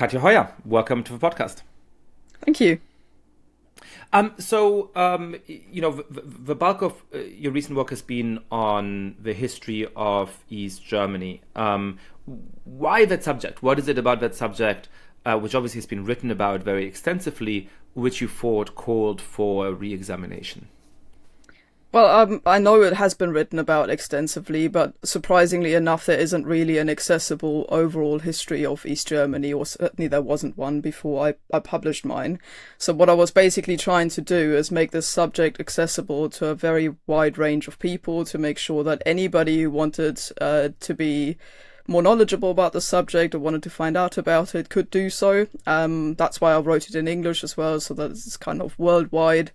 Katja, welcome to the podcast. Thank you. The bulk of your recent work has been on the history of East Germany. Why that subject? What is it about that subject, which obviously has been written about very extensively, which you thought called for a re-examination? Well, I know it has been written about extensively, but surprisingly enough, there isn't really an accessible overall history of East Germany, or certainly there wasn't one before I published mine. So what I was basically trying to do is make this subject accessible to a very wide range of people, to make sure that anybody who wanted to be more knowledgeable about the subject or wanted to find out about it could do so. That's why I wrote it in English as well, so that it's kind of a worldwide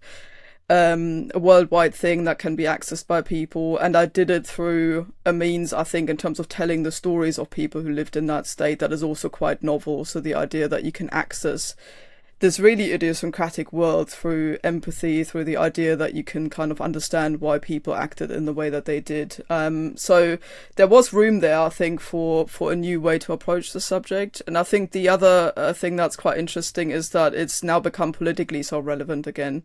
thing that can be accessed by people. And I did it through a means, I think, in terms of telling the stories of people who lived in that state, that is also quite novel. So the idea that you can access this really idiosyncratic world through empathy, through the idea that you can kind of understand why people acted in the way that they did. So there was room there, I think, for a new way to approach the subject. And I think the other thing that's quite interesting is that it's now become politically so relevant again.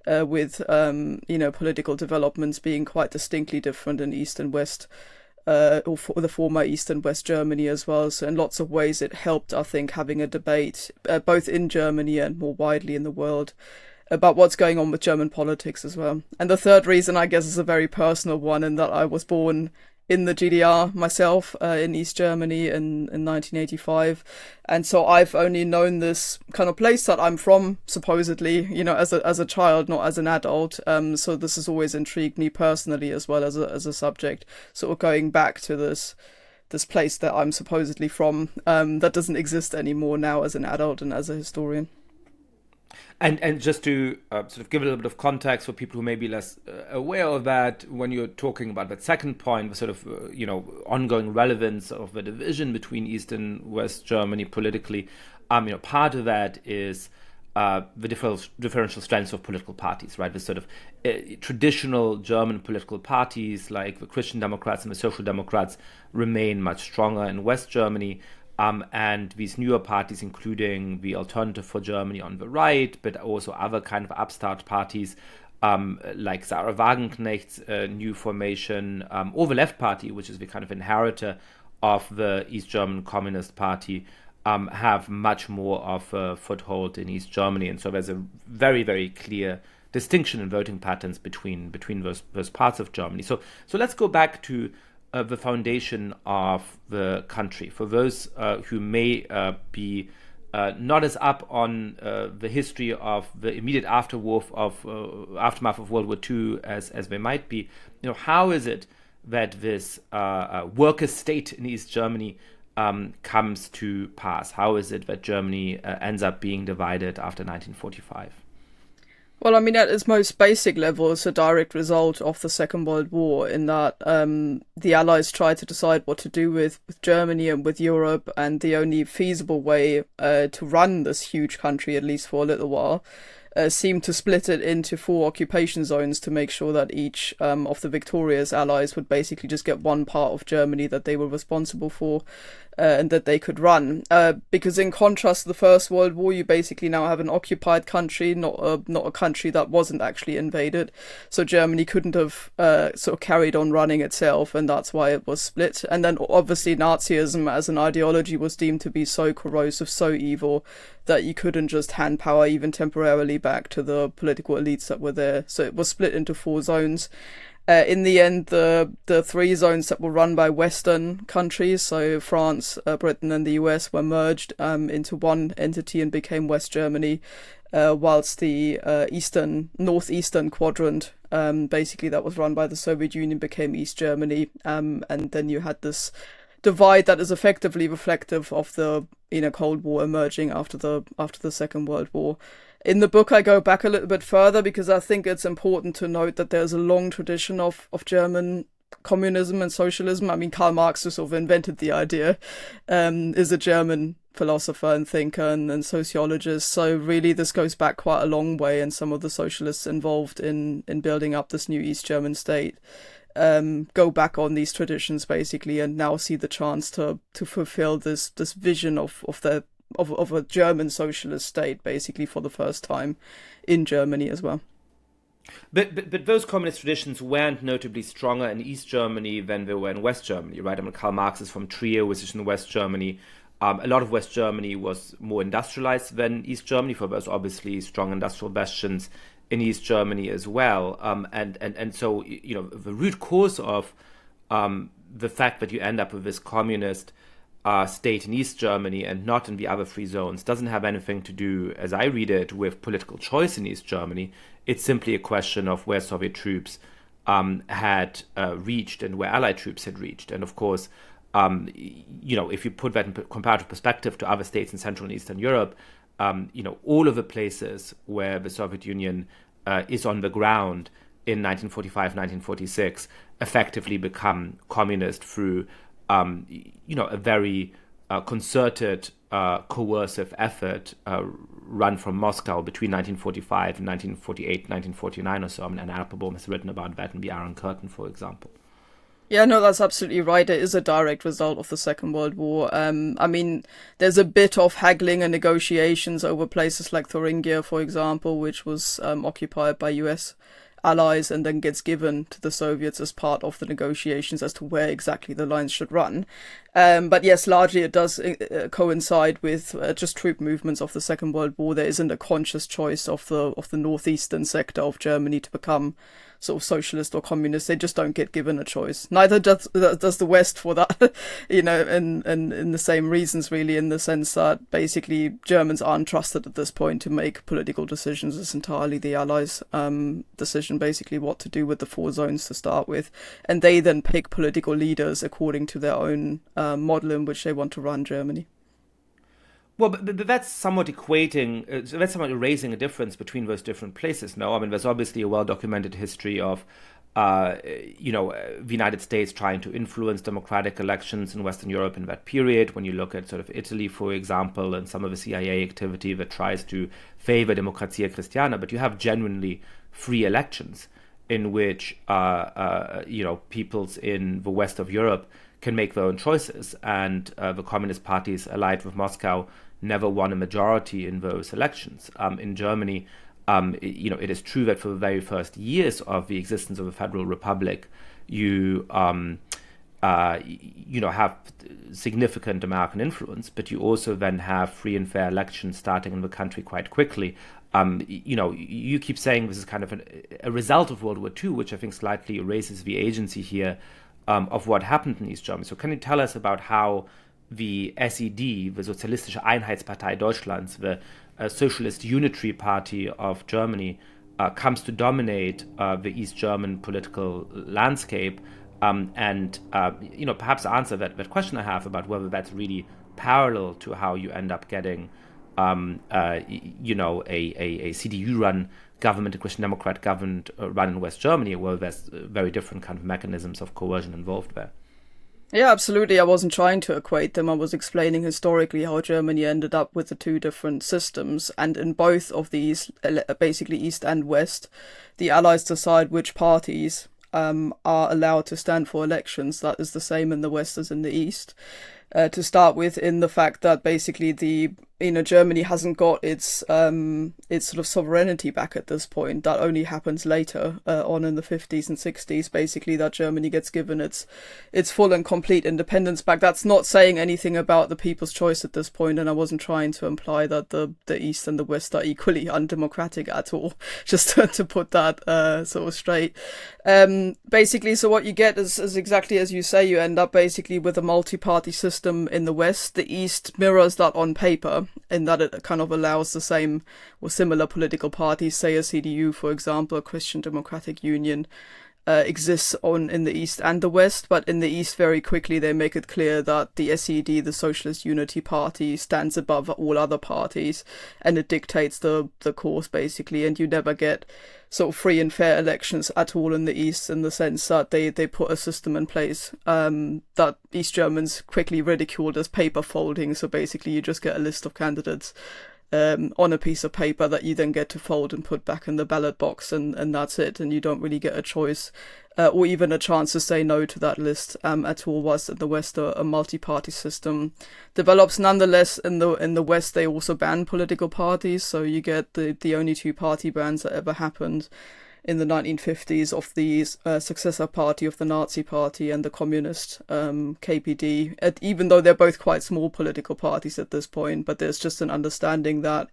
With political developments being quite distinctly different in East and West, or for the former East and West Germany as well. So in lots of ways it helped, I think, having a debate both in Germany and more widely in the world about what's going on with German politics as well. And the third reason, I guess, is a very personal one, in that I was born in the GDR myself, in East Germany in 1985. And so I've only known this kind of place that I'm from, supposedly, as a child, not as an adult. So this has always intrigued me personally as well as a subject, sort of going back to this place that I'm supposedly from, that doesn't exist anymore now as an adult and as a historian. And just to sort of give a little bit of context for people who may be less aware of that, when you're talking about that second point, the sort of ongoing relevance of the division between East and West Germany politically, part of that is the differential strengths of political parties, right? The sort of traditional German political parties like the Christian Democrats and the Social Democrats remain much stronger in West Germany. And these newer parties, including the Alternative for Germany on the right, but also other kind of upstart parties like Sarah Wagenknecht's new formation, or the Left Party, which is the kind of inheritor of the East German Communist Party, have much more of a foothold in East Germany. And so there's a very, very clear distinction in voting patterns between those parts of Germany. So let's go back to the foundation of the country. For those who may be not as up on the history of the immediate aftermath of World War II as they might be, how is it that this worker state in East Germany comes to pass? How is it that Germany ends up being divided after 1945? Well, I mean, at its most basic level, it's a direct result of the Second World War, in that the Allies tried to decide what to do with Germany and with Europe, and the only feasible way to run this huge country, at least for a little while, seemed to split it into 4 occupation zones to make sure that each of the victorious Allies would basically just get one part of Germany that they were responsible for, and that they could run. Because in contrast to the First World War, you basically now have an occupied country, not a country that wasn't actually invaded. So Germany couldn't have sort of carried on running itself, and that's why it was split. And then obviously Nazism as an ideology was deemed to be so corrosive, so evil, that you couldn't just hand power even temporarily back to the political elites that were there. So it was split into 4 zones. In the end, the 3 zones that were run by Western countries, so France, Britain and the US, were merged into one entity and became West Germany, whilst the northeastern quadrant, basically that was run by the Soviet Union, became East Germany. And then you had this divide that is effectively reflective of the Cold War emerging after the Second World War. In the book, I go back a little bit further because I think it's important to note that there's a long tradition of German communism and socialism. I mean, Karl Marx, who sort of invented the idea, is a German philosopher and thinker and sociologist. So really, this goes back quite a long way, and some of the socialists involved in building up this new East German state go back on these traditions basically, and now see the chance to fulfill this vision of their of a German socialist state, basically for the first time in Germany as well. But those communist traditions weren't notably stronger in East Germany than they were in West Germany, right? I mean, Karl Marx is from Trier, which is in West Germany. A lot of West Germany was more industrialized than East Germany, for there's obviously strong industrial bastions in East Germany as well. And so, you know, the root cause of the fact that you end up with this communist state in East Germany and not in the other three zones doesn't have anything to do, as I read it, with political choice in East Germany. It's simply a question of where Soviet troops had reached and where Allied troops had reached. And of course, you know, if you put that in comparative perspective to other states in Central and Eastern Europe, you know, all of the places where the Soviet Union is on the ground in 1945, 1946, effectively become communist through, you know, a very concerted, coercive effort run from Moscow between 1945 and 1948, 1949 or so. I mean, Anne Applebaum has written about that in The Iron Curtain, for example. Yeah, no, that's absolutely right. It is a direct result of the Second World War. I mean, there's a bit of haggling and negotiations over places like Thuringia, for example, which was occupied by US allies and then gets given to the Soviets as part of the negotiations as to where exactly the lines should run. But yes, largely it does coincide with just troop movements of the Second World War. There isn't a conscious choice of the northeastern sector of Germany to become sort of socialist or communist. They just don't get given a choice. Neither does the West for that, you know, and in the same reasons, really, in the sense that basically Germans aren't trusted at this point to make political decisions. It's entirely the Allies' decision, basically, what to do with the four zones to start with. And they then pick political leaders according to their own model in which they want to run Germany. Well, but that's somewhat equating, that's somewhat erasing a difference between those different places, no? I mean, there's obviously a well-documented history of, you know, the United States trying to influence democratic elections in Western Europe in that period. When you look at sort of Italy, for example, and some of the CIA activity that tries to favor Democrazia Cristiana, but you have genuinely free elections in which, you know, peoples in the west of Europe can make their own choices, and the communist parties allied with Moscow never won a majority in those elections. In Germany, you know, it is true that for the very first years of the existence of a federal republic, you you know, have significant American influence, but you also then have free and fair elections starting in the country quite quickly. You know, you keep saying this is kind of a result of World War II, which I think slightly erases the agency here of what happened in East Germany. So can you tell us about how the SED, the Sozialistische Einheitspartei Deutschlands, the Socialist Unitary Party of Germany, comes to dominate the East German political landscape, and you know, perhaps answer that question I have about whether that's really parallel to how you end up getting you know, a CDU-run government, a Christian Democrat government run in West Germany, where there's very different kind of mechanisms of coercion involved there. Yeah, absolutely. I wasn't trying to equate them. I was explaining historically how Germany ended up with the two different systems. And in both of these, basically East and West, the Allies decide which parties are allowed to stand for elections. That is the same in the West as in the East. To start with, in the fact that basically Germany hasn't got its sort of sovereignty back at this point. That only happens later on in the 50s and 60s, basically, that Germany gets given its full and complete independence back. That's not saying anything about the people's choice at this point, and I wasn't trying to imply that the East and the West are equally undemocratic at all, just to put that sort of straight. Basically, so what you get is exactly as you say, you end up basically with a multi-party system in the West. The East mirrors that on paper, in that it kind of allows the same or similar political parties, say a CDU, for example, a Christian Democratic Union, exists in the East and the West. But in the East, very quickly, they make it clear that the SED, the Socialist Unity Party, stands above all other parties, and it dictates the course, basically. And you never get sort of free and fair elections at all in the East, in the sense that they put a system in place that East Germans quickly ridiculed as paper folding. So basically, you just get a list of candidates on a piece of paper that you then get to fold and put back in the ballot box, and that's it. And you don't really get a choice or even a chance to say no to that list at all. Whilst in the West, a multi-party system develops. Nonetheless, in the West, they also ban political parties. So you get the only two party bans that ever happened in the 1950s of the successor party of the Nazi Party and the Communist KPD, even though they're both quite small political parties at this point. But there's just an understanding that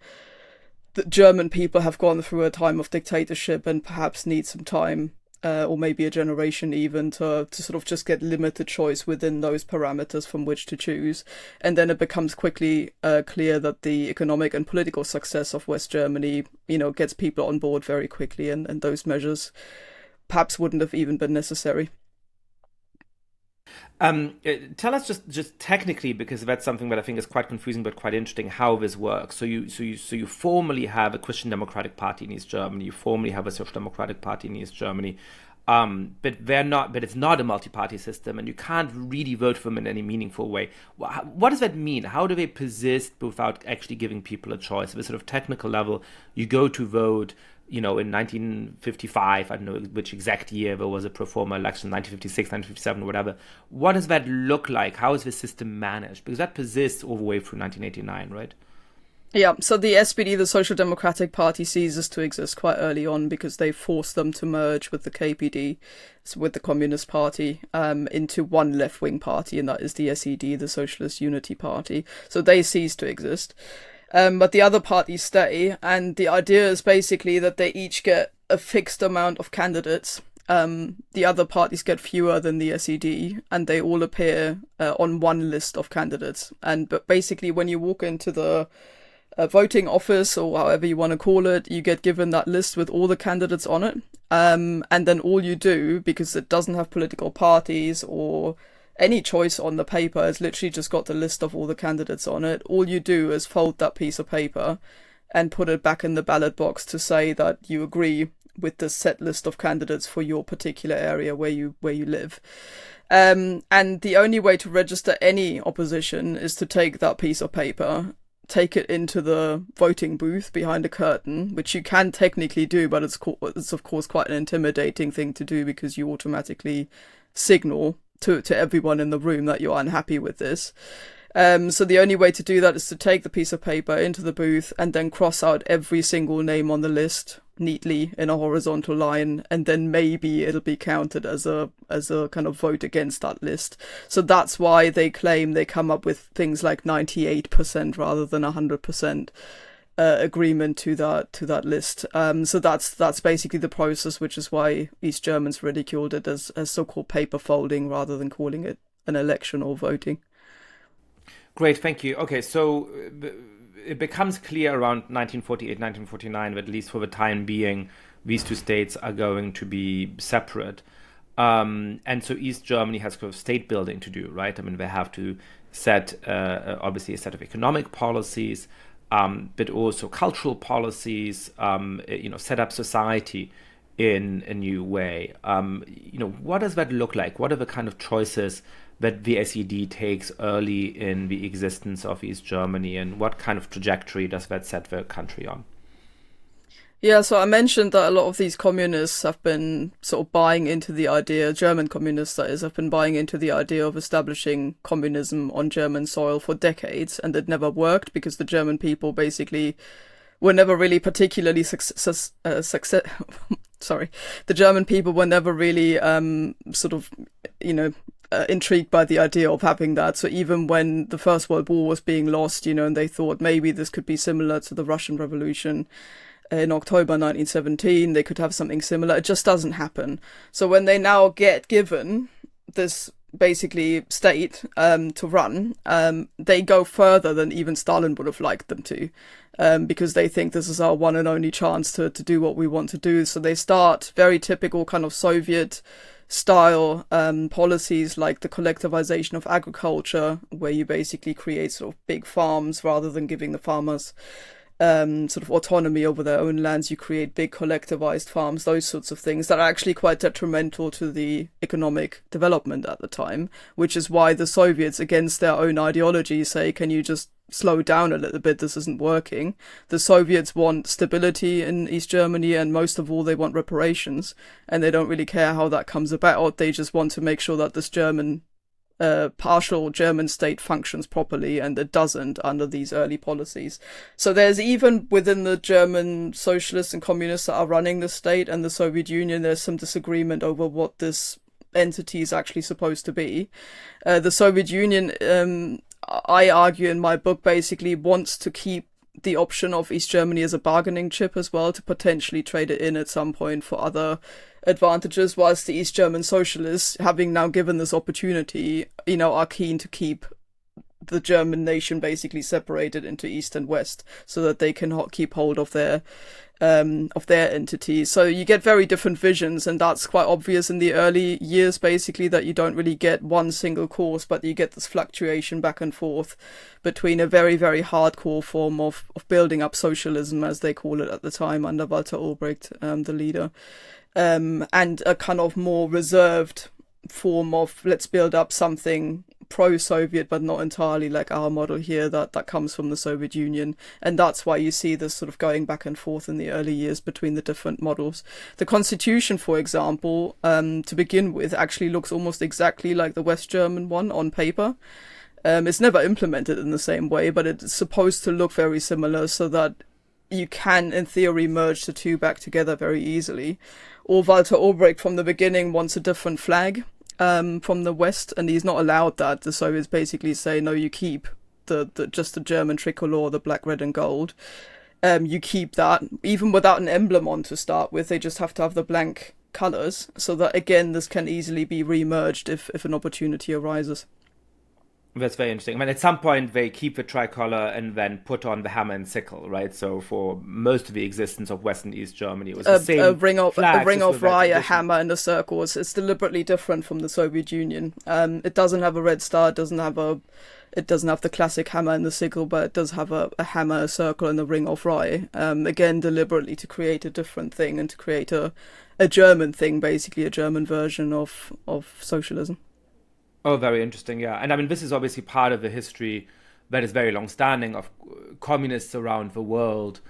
the German people have gone through a time of dictatorship and perhaps need some time, or maybe a generation even, to sort of just get limited choice within those parameters from which to choose. And then it becomes quickly clear that the economic and political success of West Germany, gets people on board very quickly, and those measures perhaps wouldn't have even been necessary. Tell us just technically, because that's something that I think is quite confusing but quite interesting, how this works. So you formally have a Christian Democratic Party in East Germany. You formally have a Social Democratic Party in East Germany, but it's not a multi-party system, and you can't really vote for them in any meaningful way. What does that mean? How do they persist without actually giving people a choice? At a sort of technical level, you go to vote. In 1955, I don't know which exact year there was a pro forma election, 1956, 1957, whatever. What does that look like? How is the system managed? Because that persists all the way through 1989, right? Yeah, so the SPD, the Social Democratic Party, ceases to exist quite early on because they forced them to merge with the KPD, so with the Communist Party, into one left-wing party, and that is the SED, the Socialist Unity Party. So they cease to exist. But the other parties stay, and the idea is basically that they each get a fixed amount of candidates. The other parties get fewer than the SED, and they all appear on one list of candidates. But basically, when you walk into the voting office, or however you want to call it, you get given that list with all the candidates on it. And then all you do, because it doesn't have political parties or any choice on the paper, it's literally just got the list of all the candidates on it. All you do is fold that piece of paper and put it back in the ballot box to say that you agree with the set list of candidates for your particular area where you live. And the only way to register any opposition is to take that piece of paper, take it into the voting booth behind a curtain, which you can technically do, but it's of course quite an intimidating thing to do because you automatically signal to everyone in the room that you're unhappy with this. So the only way to do that is to take the piece of paper into the booth and then cross out every single name on the list neatly in a horizontal line, and then maybe it'll be counted as a kind of vote against that list. So that's why they claim they come up with things like 98% rather than 100% agreement to that list. So that's basically the process, which is why East Germans ridiculed it as so-called paper folding rather than calling it an election or voting. Great, thank you. Okay, so it becomes clear around 1948, 1949 that at least for the time being, these two states are going to be separate. And so East Germany has kind of state building to do, right? I mean, they have to set, obviously, a set of economic policies, but also cultural policies, set up society in a new way. What does that look like? What are the kind of choices that the SED takes early in the existence of East Germany, and what kind of trajectory does that set the country on? Yeah, so I mentioned that a lot of these communists have been sort of buying into the idea, German communists that is, have been buying into the idea of establishing communism on German soil for decades, and it never worked because the German people basically were never really particularly the German people were never really intrigued by the idea of having that. So even when the First World War was being lost, and they thought maybe this could be similar to the Russian Revolution in October 1917, they could have something similar. It just doesn't happen. So when they now get given this basically state to run, they go further than even Stalin would have liked them to, because they think this is our one and only chance to do what we want to do. So they start very typical kind of Soviet style policies like the collectivization of agriculture, where you basically create sort of big farms rather than giving the farmers sort of autonomy over their own lands. You create big collectivized farms, those sorts of things that are actually quite detrimental to the economic development at the time, which is why the Soviets, against their own ideology, say, can you just slow down a little bit. This isn't working. The Soviets want stability in East Germany, and most of all, they want reparations. And they don't really care how that comes about. They just want to make sure that this partial German state functions properly, and it doesn't under these early policies. So there's, even within the German socialists and communists that are running the state and the Soviet Union, there's some disagreement over what this entity is actually supposed to be. The Soviet Union, I argue in my book, basically wants to keep the option of East Germany as a bargaining chip as well, to potentially trade it in at some point for other advantages, whilst the East German socialists, having now given this opportunity, are keen to keep the German nation basically separated into East and West, so that they can keep hold of their entity. So you get very different visions, and that's quite obvious in the early years, basically, that you don't really get one single course, but you get this fluctuation back and forth between a very, very hardcore form of building up socialism, as they call it at the time, under Walter Ulbricht, the leader, and a kind of more reserved form of, let's build up something pro-Soviet, but not entirely like our model here that comes from the Soviet Union. And that's why you see this sort of going back and forth in the early years between the different models. The constitution, for example, to begin with, actually looks almost exactly like the West German one on paper. It's never implemented in the same way, but it's supposed to look very similar, so that you can, in theory, merge the two back together very easily. Or Walter Ulbricht from the beginning wants a different flag from the West, and he's not allowed that. The Soviets basically say, no, you keep just the German tricolor, the black, red and gold. You keep that, even without an emblem on to start with. They just have to have the blank colours, so that, again, this can easily be re-merged if an opportunity arises. That's very interesting. I mean, at some point they keep the tricolor and then put on the hammer and sickle, right? So for most of the existence of West and East Germany, it was the same a ring of rye, a addition. hammer, and a circle. It's deliberately different from the Soviet Union. It doesn't have a red star. It doesn't have the classic hammer and the sickle, but it does have a hammer, a circle, and a ring of rye. Again, deliberately to create a different thing and to create a German thing, basically a German version of socialism. Oh, very interesting, yeah. And I mean, this is obviously part of the history that is very long-standing of communists around the world,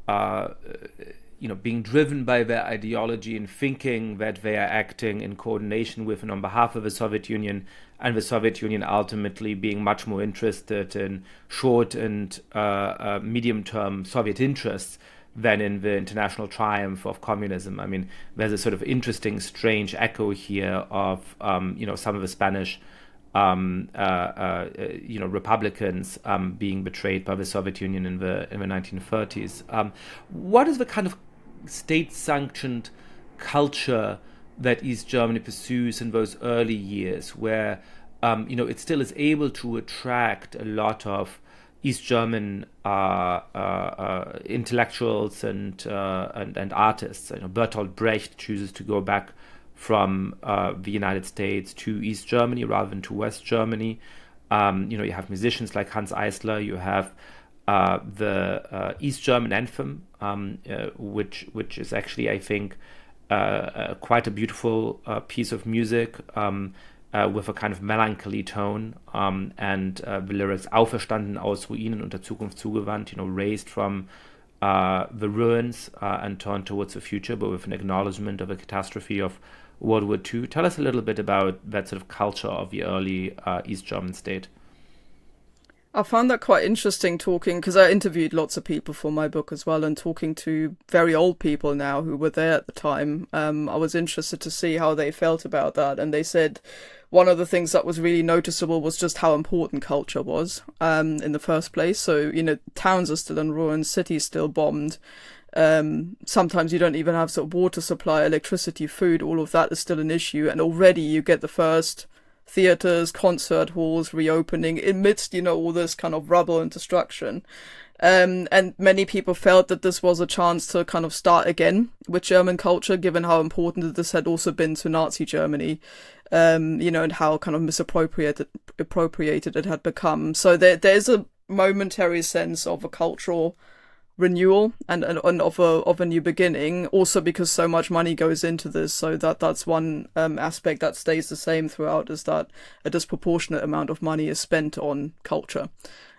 being driven by their ideology and thinking that they are acting in coordination with and on behalf of the Soviet Union, and the Soviet Union ultimately being much more interested in short and medium-term Soviet interests than in the international triumph of communism. I mean, there's a sort of interesting, strange echo here of, some of the Spanish, Republicans being betrayed by the Soviet Union in the 1930s. What is the kind of state-sanctioned culture that East Germany pursues in those early years, where, it still is able to attract a lot of East German intellectuals and artists? Bertolt Brecht chooses to go back from the United States to East Germany rather than to West Germany. You have musicians like Hans Eisler. You have the East German anthem, which is actually, I think, quite a beautiful piece of music. With a kind of melancholy tone, and the lyrics "Auferstanden aus Ruinen und der Zukunft zugewandt," raised from the ruins and turned towards the future, but with an acknowledgement of the catastrophe of World War II. Tell us a little bit about that sort of culture of the early East German state. I found that quite interesting, talking, because I interviewed lots of people for my book as well, and talking to very old people now who were there at the time. I was interested to see how they felt about that, and they said one of the things that was really noticeable was just how important culture was in the first place. So, towns are still in ruins, cities still bombed. Sometimes you don't even have sort of water supply, electricity, food. All of that is still an issue, and already you get the first theaters, concert halls reopening amidst, all this kind of rubble and destruction. And many people felt that this was a chance to kind of start again with German culture, given how important this had also been to Nazi Germany, and how kind of misappropriated it had become. So there's a momentary sense of a cultural renewal and of a new beginning, also because so much money goes into this. So that's one aspect that stays the same throughout, is that a disproportionate amount of money is spent on culture.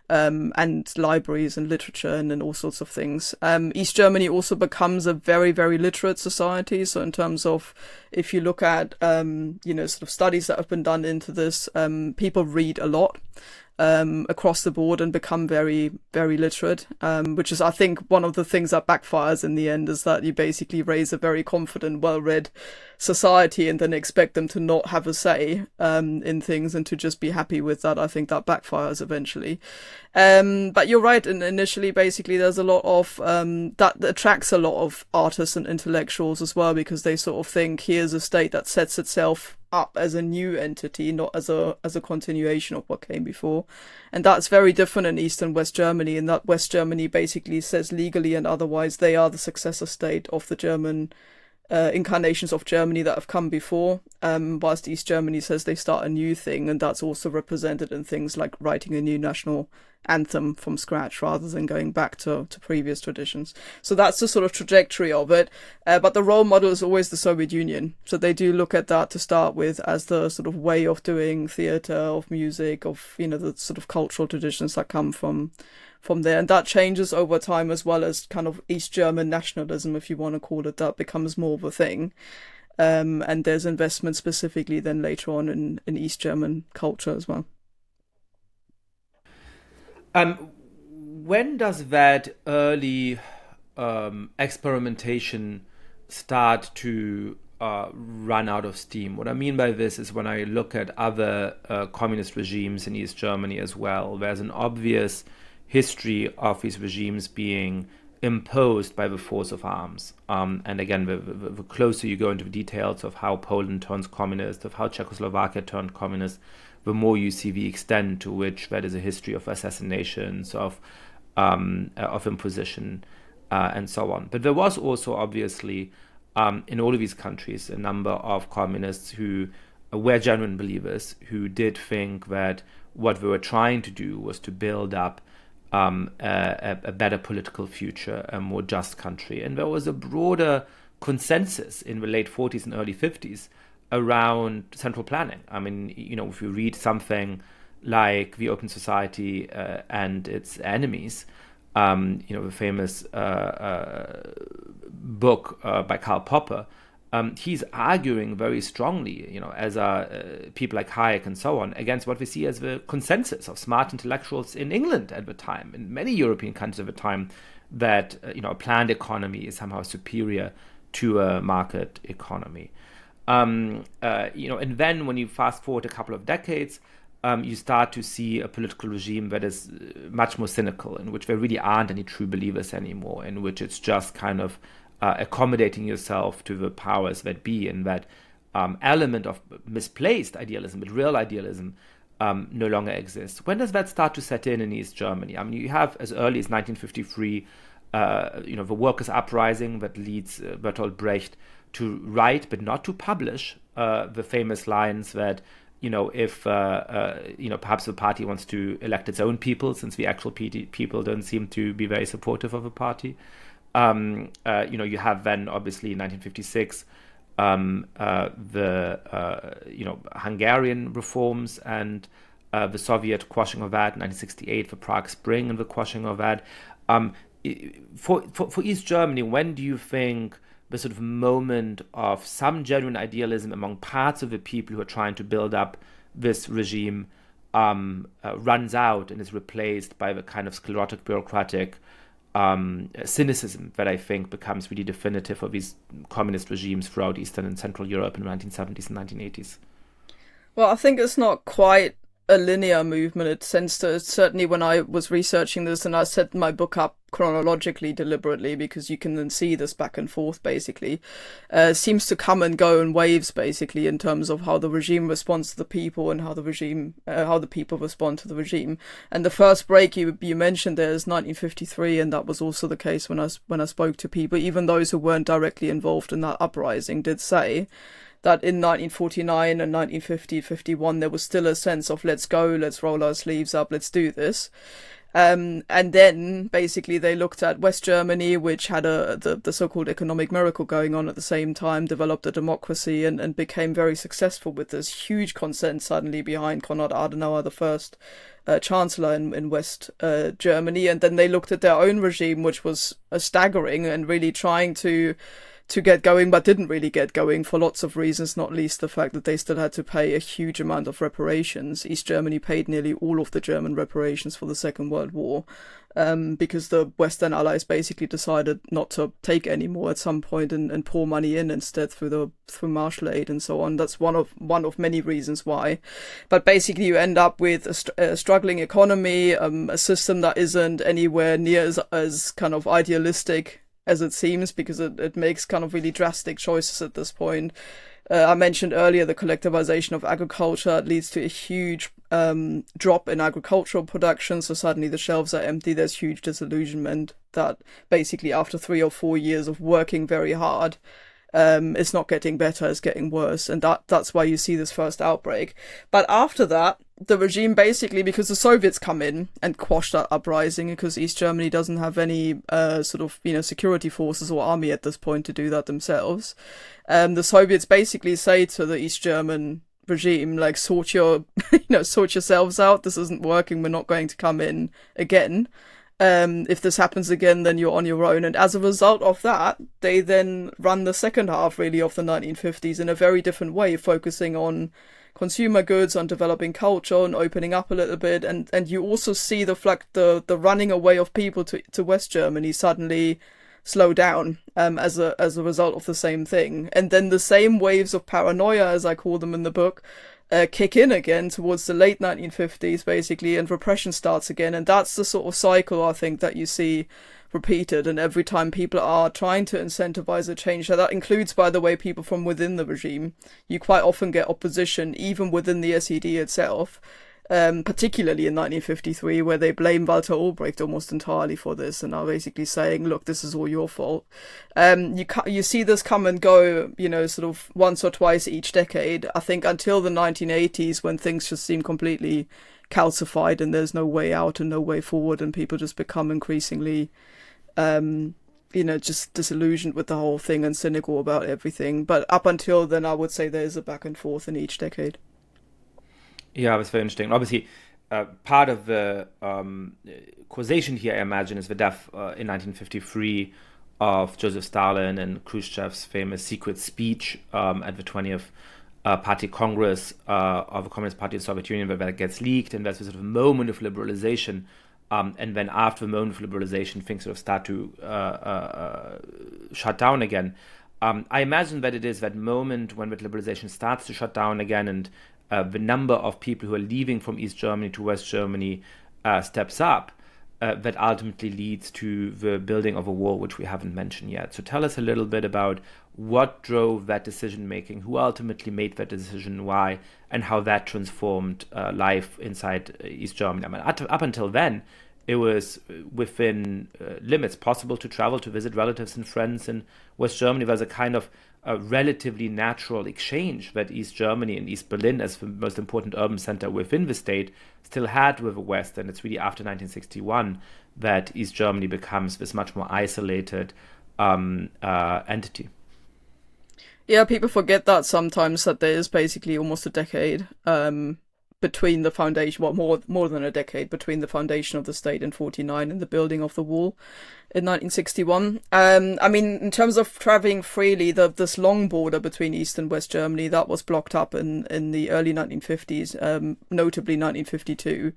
and libraries and literature and all sorts of things. East Germany also becomes a very, very literate society. So in terms of, if you look at, sort of studies that have been done into this, people read a lot. Across the board and become very, very literate, which is, I think, one of the things that backfires in the end, is that you basically raise a very confident, well-read society and then expect them to not have a say in things and to just be happy with that. I think that backfires eventually. But you're right, and initially, basically, there's a lot of that attracts a lot of artists and intellectuals as well, because they sort of think, here's a state that sets itself up as a new entity, not as a continuation of what came before. And that's very different in East and West Germany, in that West Germany basically says legally and otherwise they are the successor state of the German incarnations of Germany that have come before, whilst East Germany says they start a new thing, and that's also represented in things like writing a new national anthem from scratch rather than going back to previous traditions. So that's the sort of trajectory of it. But the role model is always the Soviet Union. So they do look at that to start with as the sort of way of doing theatre, of music, of, the sort of cultural traditions that come from there. And that changes over time, as well as kind of East German nationalism, if you want to call it that, becomes more of a thing. And there's investment specifically then later on in East German culture as well. When does that early experimentation start to run out of steam? What I mean by this is when I look at other communist regimes in East Germany as well, there's an obvious history of these regimes being imposed by the force of arms. And again, the closer you go into the details of how Poland turns communist, of how Czechoslovakia turned communist, the more you see the extent to which there is a history of assassinations, of imposition, and so on. But there was also, obviously, in all of these countries, a number of communists who were genuine believers, who did think that what they were trying to do was to build up a better political future, a more just country. And there was a broader consensus in the late 40s and early 50s around central planning. I mean, if you read something like The Open Society and Its Enemies, the famous book by Karl Popper, he's arguing very strongly, as people like Hayek and so on, against what we see as the consensus of smart intellectuals in England at the time, in many European countries at the time, that a planned economy is somehow superior to a market economy. And then when you fast forward a couple of decades, you start to see a political regime that is much more cynical, in which there really aren't any true believers anymore, in which it's just kind of accommodating yourself to the powers that be, and that element of misplaced idealism, but real idealism, no longer exists. When does that start to set in East Germany? I mean, you have as early as 1953, the workers' uprising that leads Bertolt Brecht to write, but not to publish, the famous lines that, if perhaps the party wants to elect its own people, since the actual people don't seem to be very supportive of the party. You have then, obviously, in 1956, the Hungarian reforms and the Soviet quashing of that, 1968, the Prague Spring and the quashing of that. For East Germany, when do you think the sort of moment of some genuine idealism among parts of the people who are trying to build up this regime runs out and is replaced by the kind of sclerotic, bureaucratic cynicism that I think becomes really definitive of these communist regimes throughout Eastern and Central Europe in the 1970s and 1980s? Well, I think it's not quite a linear movement. It tends to, certainly when I was researching this, and I set my book up chronologically deliberately because you can then see this back and forth, basically, seems to come and go in waves, basically, in terms of how the regime responds to the people and how the people respond to the regime. And the first break you mentioned there is 1953, and that was also the case when I spoke to people. Even those who weren't directly involved in that uprising did say that in 1949 and 1950, 51, there was still a sense of let's go, let's roll our sleeves up, let's do this. And then basically they looked at West Germany, which had the so-called economic miracle going on at the same time, developed a democracy and became very successful with this huge consent suddenly behind Konrad Adenauer, the first chancellor in West Germany. And then they looked at their own regime, which was staggering and really trying to get going, but didn't really get going for lots of reasons, not least the fact that they still had to pay a huge amount of reparations. East Germany paid nearly all of the German reparations for the Second World War, because the Western Allies basically decided not to take any more at some point and pour money in instead through Marshall Aid and so on. That's one of many reasons why. But basically you end up with a struggling economy, a system that isn't anywhere near as kind of idealistic as it seems, because it makes kind of really drastic choices at this point. I mentioned earlier the collectivization of agriculture. It leads to a huge drop in agricultural production, so suddenly the shelves are empty. There's huge disillusionment that basically after 3 or 4 years of working very hard, it's not getting better, it's getting worse, and that's why you see this first outbreak. But after that, the regime basically, because the Soviets come in and quash that uprising, because East Germany doesn't have any security forces or army at this point to do that themselves, the Soviets basically say to the East German regime, like, sort yourselves out, this isn't working, we're not going to come in again. If this happens again, then you're on your own. And as a result of that, they then run the second half really of the 1950s in a very different way, focusing on consumer goods, on developing culture, and opening up a little bit. And you also see the running away of people to West Germany suddenly slow down as a result of the same thing. And then the same waves of paranoia, as I call them in the book, kick in again towards the late 1950s, basically, and repression starts again. And that's the sort of cycle, I think, that you see repeated. And every time people are trying to incentivize a change, that includes, by the way, people from within the regime, you quite often get opposition, even within the SED itself. Particularly in 1953, where they blame Walter Ulbricht almost entirely for this and are basically saying, look, this is all your fault. You see this come and go, sort of once or twice each decade, I think, until the 1980s, when things just seem completely calcified and there's no way out and no way forward, and people just become increasingly just disillusioned with the whole thing and cynical about everything. But up until then, I would say there's a back and forth in each decade. Yeah, that's very interesting. Obviously, part of the causation here, I imagine, is the death in 1953 of Joseph Stalin and Khrushchev's famous secret speech at the 20th Party Congress of the Communist Party of the Soviet Union, where that gets leaked, and there's a sort of moment of liberalization. And then after the moment of liberalization, things sort of start to shut down again. I imagine that it is that moment when that liberalization starts to shut down again, and the number of people who are leaving from East Germany to West Germany steps up, that ultimately leads to the building of a wall, which we haven't mentioned yet. So tell us a little bit about what drove that decision-making, who ultimately made that decision, why, and how that transformed life inside East Germany. I mean, up until then, it was within limits possible to travel to visit relatives and friends in West Germany. There was a kind of a relatively natural exchange that East Germany and East Berlin, as the most important urban center within the state, still had with the West. And it's really after 1961 that East Germany becomes this much more isolated entity. Yeah, people forget that sometimes, that there is basically almost a decade between the foundation, more than a decade between the foundation of the state in 1949 and the building of the wall in 1961. I mean, in terms of traveling freely, this long border between East and West Germany, that was blocked up in the early 1950s, notably 1952.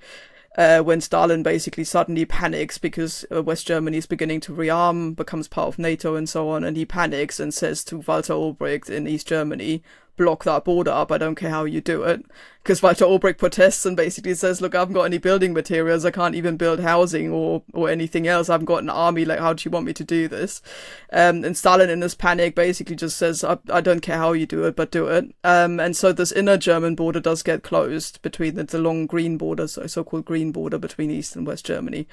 When Stalin basically suddenly panics because West Germany is beginning to rearm, becomes part of NATO and so on, and he panics and says to Walter Ulbricht in East Germany, block that border up, I don't care how you do it. Because Walter Ulbricht protests and basically says, look, I haven't got any building materials, I can't even build housing or anything else, I haven't got an army, like, how do you want me to do this? And Stalin in this panic basically just says, I don't care how you do it, but do it. And so this inner German border does get closed between the long green border, so-called green border between East and West Germany.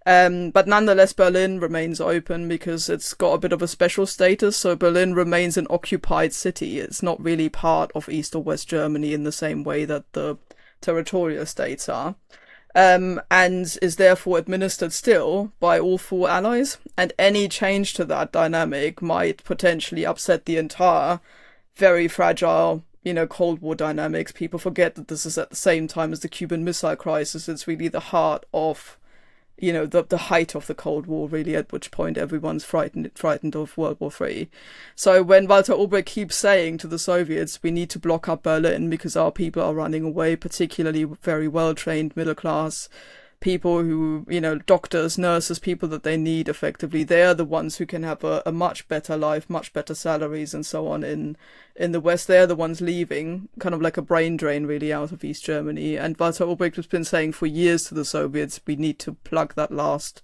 But nonetheless, Berlin remains open because it's got a bit of a special status. So Berlin remains an occupied city. It's not really part of East or West Germany in the same way that the territorial states are. and is therefore administered still by all four allies. And any change to that dynamic might potentially upset the entire very fragile, Cold War dynamics. People forget that this is at the same time as the Cuban Missile Crisis. It's really the heart of, the height of the Cold War, really, at which point everyone's frightened of World War III. So when Walter Ulbricht keeps saying to the Soviets, we need to block up Berlin because our people are running away, particularly very well-trained middle class people who, doctors, nurses, people that they need effectively, they're the ones who can have a much better life, much better salaries and so on in the West. They're the ones leaving, kind of like a brain drain really out of East Germany. And Walter Ulbricht has been saying for years to the Soviets, we need to plug that last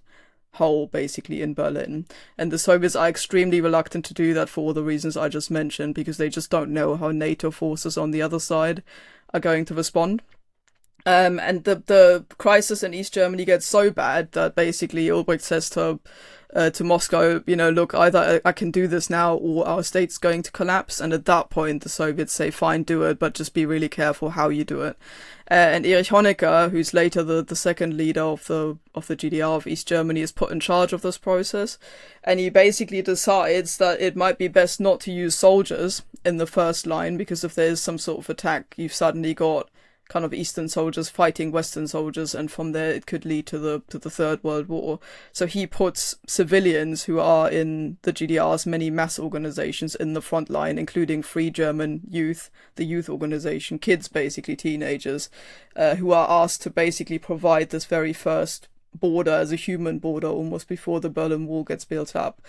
hole basically in Berlin. And the Soviets are extremely reluctant to do that for all the reasons I just mentioned, because they just don't know how NATO forces on the other side are going to respond. And the crisis in East Germany gets so bad that basically Ulbricht says to Moscow, look, either I can do this now or our state's going to collapse. And at that point, the Soviets say, fine, do it, but just be really careful how you do it. And Erich Honecker, who's later the second leader of the GDR of East Germany, is put in charge of this process. And he basically decides that it might be best not to use soldiers in the first line, because if there's some sort of attack, you've suddenly got kind of Eastern soldiers fighting Western soldiers, and from there it could lead to the Third World War. So he puts civilians who are in the GDR's many mass organizations in the front line, including Free German Youth, the youth organization, kids, basically teenagers, who are asked to basically provide this very first border as a human border almost before the Berlin Wall gets built up.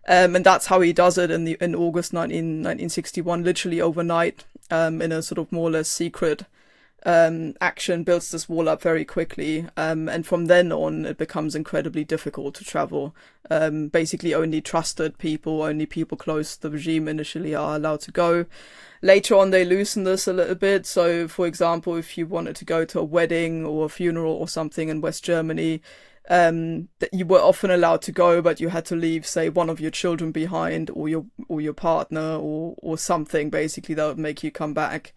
And that's how he does it in August 1961, literally overnight, in a sort of more or less secret action, builds this wall up very quickly, and from then on it becomes incredibly difficult to travel. Basically only trusted people, only people close to the regime initially are allowed to go. Later on they loosen this a little bit, so for example, if you wanted to go to a wedding or a funeral or something in West Germany, that you were often allowed to go, but you had to leave, say, one of your children behind, or your partner, or something basically that would make you come back.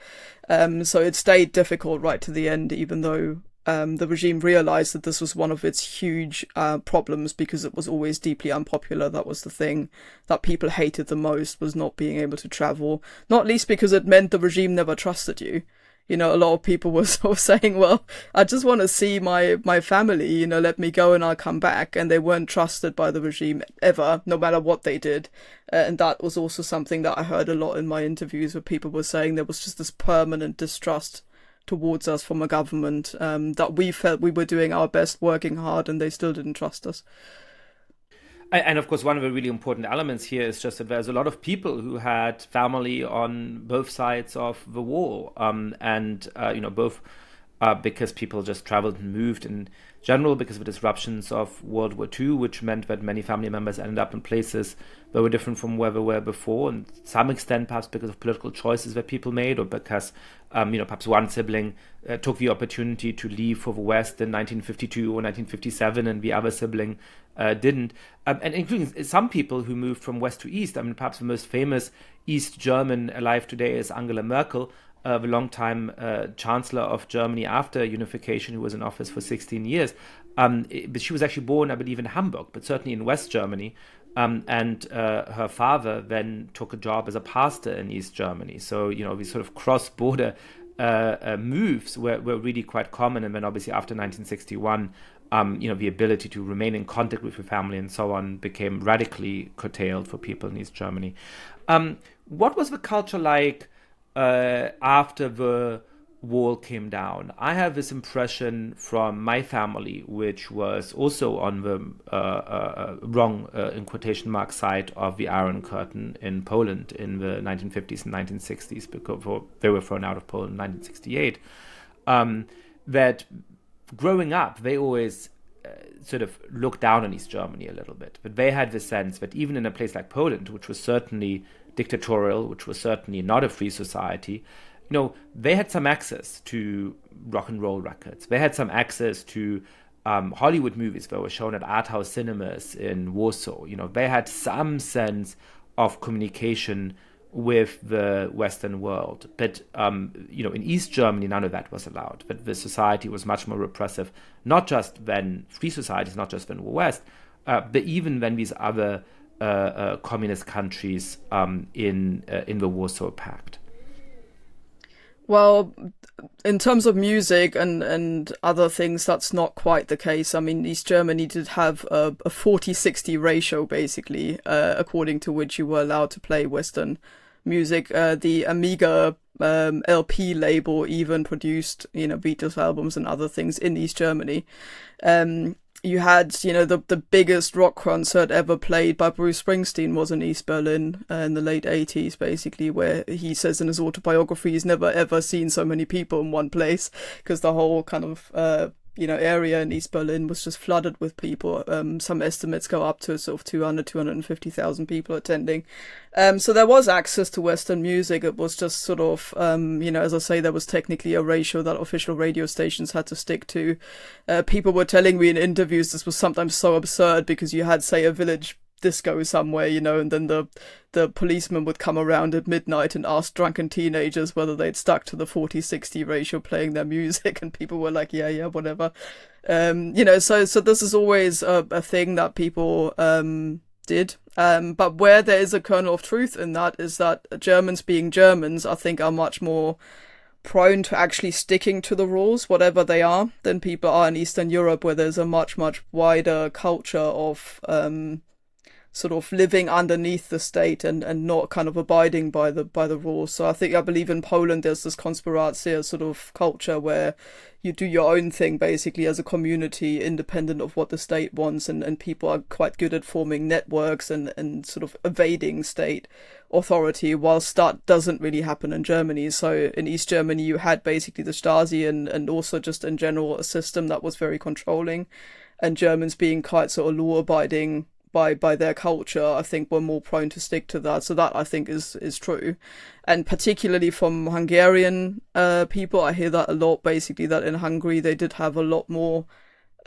So it stayed difficult right to the end, even though the regime realized that this was one of its huge problems, because it was always deeply unpopular. That was the thing that people hated the most, was not being able to travel, not least because it meant the regime never trusted you. A lot of people were sort of saying, well, I just want to see my family, let me go and I'll come back. And they weren't trusted by the regime ever, no matter what they did. And that was also something that I heard a lot in my interviews, where people were saying there was just this permanent distrust towards us from a government, that we felt we were doing our best, working hard, and they still didn't trust us. And of course, one of the really important elements here is just that there's a lot of people who had family on both sides of the wall, both because people just traveled and moved in general because of the disruptions of World War II, which meant that many family members ended up in places that were different from where they were before, and to some extent perhaps because of political choices that people made, or because perhaps one sibling took the opportunity to leave for the West in 1952 or 1957, and the other sibling didn't, and including some people who moved from West to East. Perhaps the most famous East German alive today is Angela Merkel, the longtime Chancellor of Germany after Unification, who was in office for 16 years. But she was actually born, I believe, in Hamburg, but certainly in West Germany. And her father then took a job as a pastor in East Germany. So, these sort of cross-border moves were really quite common. And then obviously after 1961, the ability to remain in contact with your family and so on became radically curtailed for people in East Germany. What was the culture like after the wall came down? I have this impression from my family, which was also on the wrong, in quotation mark, side of the Iron Curtain in Poland in the 1950s and 1960s, because they were thrown out of Poland in 1968, that growing up, they always sort of looked down on East Germany a little bit. But they had the sense that even in a place like Poland, which was certainly dictatorial, which was certainly not a free society, they had some access to rock and roll records. They had some access to Hollywood movies that were shown at art house cinemas in Warsaw. They had some sense of communication with the Western world. But, in East Germany, none of that was allowed. But the society was much more repressive, not just than free societies, not just than the West, but even when these other communist countries in the Warsaw Pact. Well, in terms of music and other things, that's not quite the case. I mean, East Germany did have a 40-60 ratio, basically, according to which you were allowed to play Western music. The Amiga LP label even produced, Beatles albums and other things in East Germany. You had, the biggest rock concert ever played by Bruce Springsteen was in East Berlin in the late 80s, basically, where he says in his autobiography he's never ever seen so many people in one place, because the whole kind of, area in East Berlin was just flooded with people. Some estimates go up to sort of 250,000 people attending. So there was access to Western music. It was just sort of, as I say, there was technically a ratio that official radio stations had to stick to. People were telling me in interviews this was sometimes so absurd because you had, say, a village disco somewhere, and then the policeman would come around at midnight and ask drunken teenagers whether they'd stuck to the 40-60 ratio playing their music, and people were like, yeah, whatever. So this is always a thing that people did. But where there is a kernel of truth in that is that Germans being Germans, I think, are much more prone to actually sticking to the rules, whatever they are, than people are in Eastern Europe, where there's a much, much wider culture of sort of living underneath the state and not kind of abiding by the rules. So I believe in Poland there's this konspiracja sort of culture where you do your own thing basically as a community, independent of what the state wants, and people are quite good at forming networks and sort of evading state authority, whilst that doesn't really happen in Germany. So in East Germany you had basically the Stasi and also just in general a system that was very controlling, and Germans being quite sort of law-abiding by their culture, I think were more prone to stick to that. So that I think is true. And particularly from Hungarian people, I hear that a lot, basically, that in Hungary they did have a lot more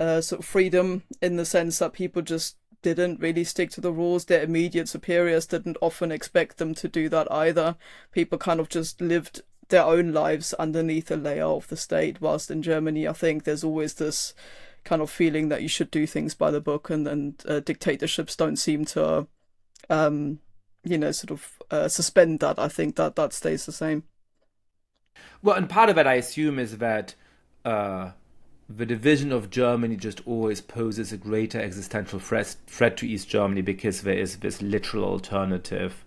sort of freedom, in the sense that people just didn't really stick to the rules. Their immediate superiors didn't often expect them to do that either. People kind of just lived their own lives underneath a layer of the state, whilst in Germany I think there's always this kind of feeling that you should do things by the book, and dictatorships don't seem to suspend that. I think that stays the same. Well, and part of it I assume is that the division of Germany just always poses a greater existential threat to East Germany, because there is this literal alternative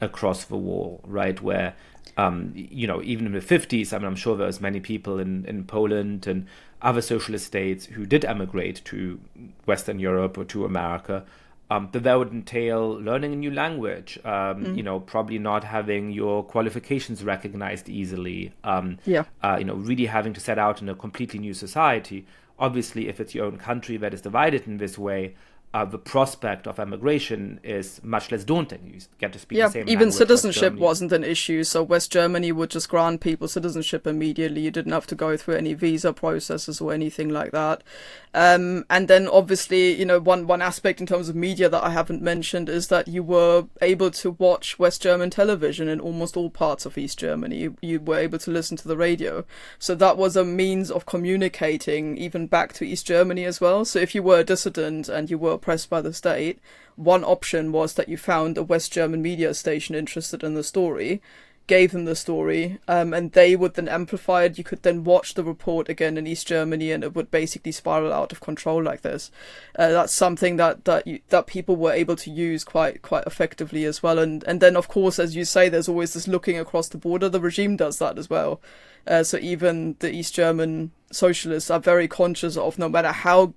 across the wall, right, where even in the 50s, I'm sure there was many people in Poland and other socialist states who did emigrate to Western Europe or to America, but that would entail learning a new language, probably not having your qualifications recognized easily, really having to set out in a completely new society. Obviously, if it's your own country that is divided in this way, the prospect of emigration is much less daunting. You get to speak the same language. Even citizenship wasn't an issue. So West Germany would just grant people citizenship immediately. You didn't have to go through any visa processes or anything like that. And then obviously, one aspect in terms of media that I haven't mentioned is that you were able to watch West German television in almost all parts of East Germany. You were able to listen to the radio. So that was a means of communicating even back to East Germany as well. So if you were a dissident and you were oppressed by the state, one option was that you found a West German media station interested in the story, gave them the story, and they would then amplify it. You could then watch the report again in East Germany, and it would basically spiral out of control like this. That's something that people were able to use quite effectively as well. And then, of course, as you say, there's always this looking across the border. The regime does that as well. So even the East German socialists are very conscious of, no matter how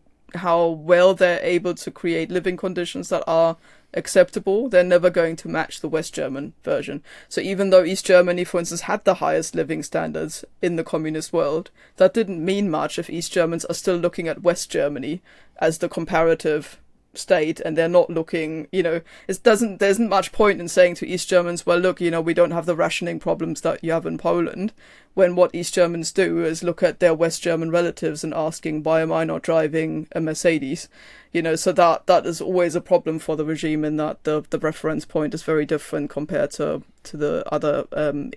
well they're able to create living conditions that are acceptable, they're never going to match the West German version. So even though East Germany, for instance, had the highest living standards in the communist world, that didn't mean much if East Germans are still looking at West Germany as the comparative state, and they're not looking, there isn't much point in saying to East Germans, well, look, we don't have the rationing problems that you have in Poland, when what East Germans do is look at their West German relatives and asking, why am I not driving a Mercedes? So that is always a problem for the regime, in that the reference point is very different compared to the other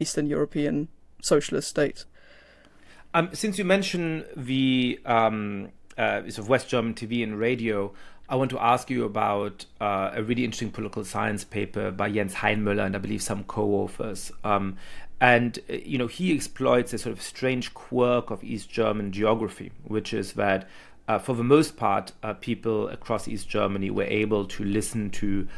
Eastern European socialist states. Since you mentioned the sort of West German TV and radio, I want to ask you about a really interesting political science paper by Jens Heinmüller and I believe some co-authors. He exploits a sort of strange quirk of East German geography, which is that for the most part, people across East Germany were able to listen to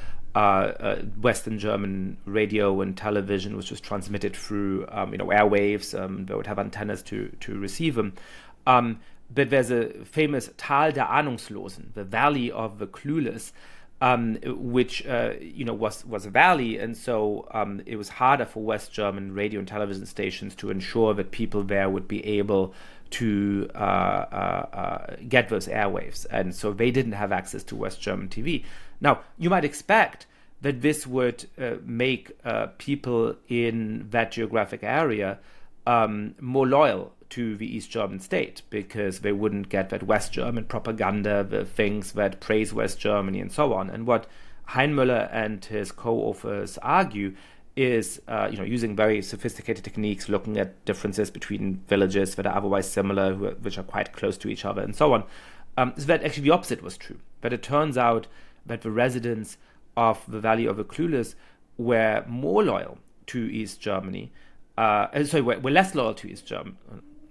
Western German radio and television, which was transmitted through airwaves. They would have antennas to receive them. But there's a famous Tal der Ahnungslosen, the Valley of the Clueless, which was a valley, and so it was harder for West German radio and television stations to ensure that people there would be able to get those airwaves, and so they didn't have access to West German TV. Now, you might expect that this would make people in that geographic area more loyal to the East German state, because they wouldn't get that West German propaganda, the things that praise West Germany and so on. And what Heinmüller and his co-authors argue is, using very sophisticated techniques, looking at differences between villages that are otherwise similar, which are quite close to each other and so on, is that actually the opposite was true. That it turns out that the residents of the Valley of the Clueless were more loyal to East Germany, were less loyal to East Germany.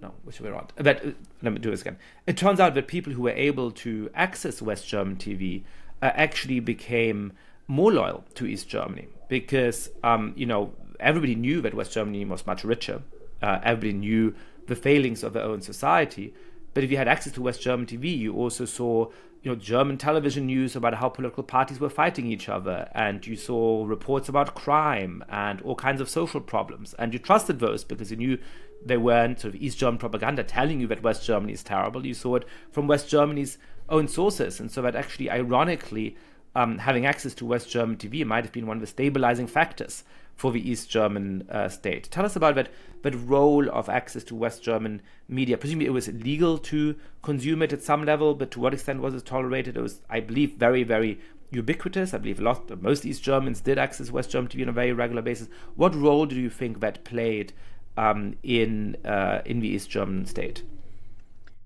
No, which way around? Let me do this again. It turns out that people who were able to access West German TV actually became more loyal to East Germany, because everybody knew that West Germany was much richer. Everybody knew the failings of their own society. But if you had access to West German TV, you also saw German television news about how political parties were fighting each other, and you saw reports about crime and all kinds of social problems, and you trusted those because you knew they weren't sort of East German propaganda telling you that West Germany is terrible. You saw it from West Germany's own sources, and so that actually, ironically, having access to West German TV might have been one of the stabilizing factors for the East German state. Tell us about that role of access to West German media. Presumably it was illegal to consume it at some level, but to what extent was it tolerated? It was, I believe, very, very ubiquitous. I believe most East Germans did access West German TV on a very regular basis. What role do you think that played in the East German state?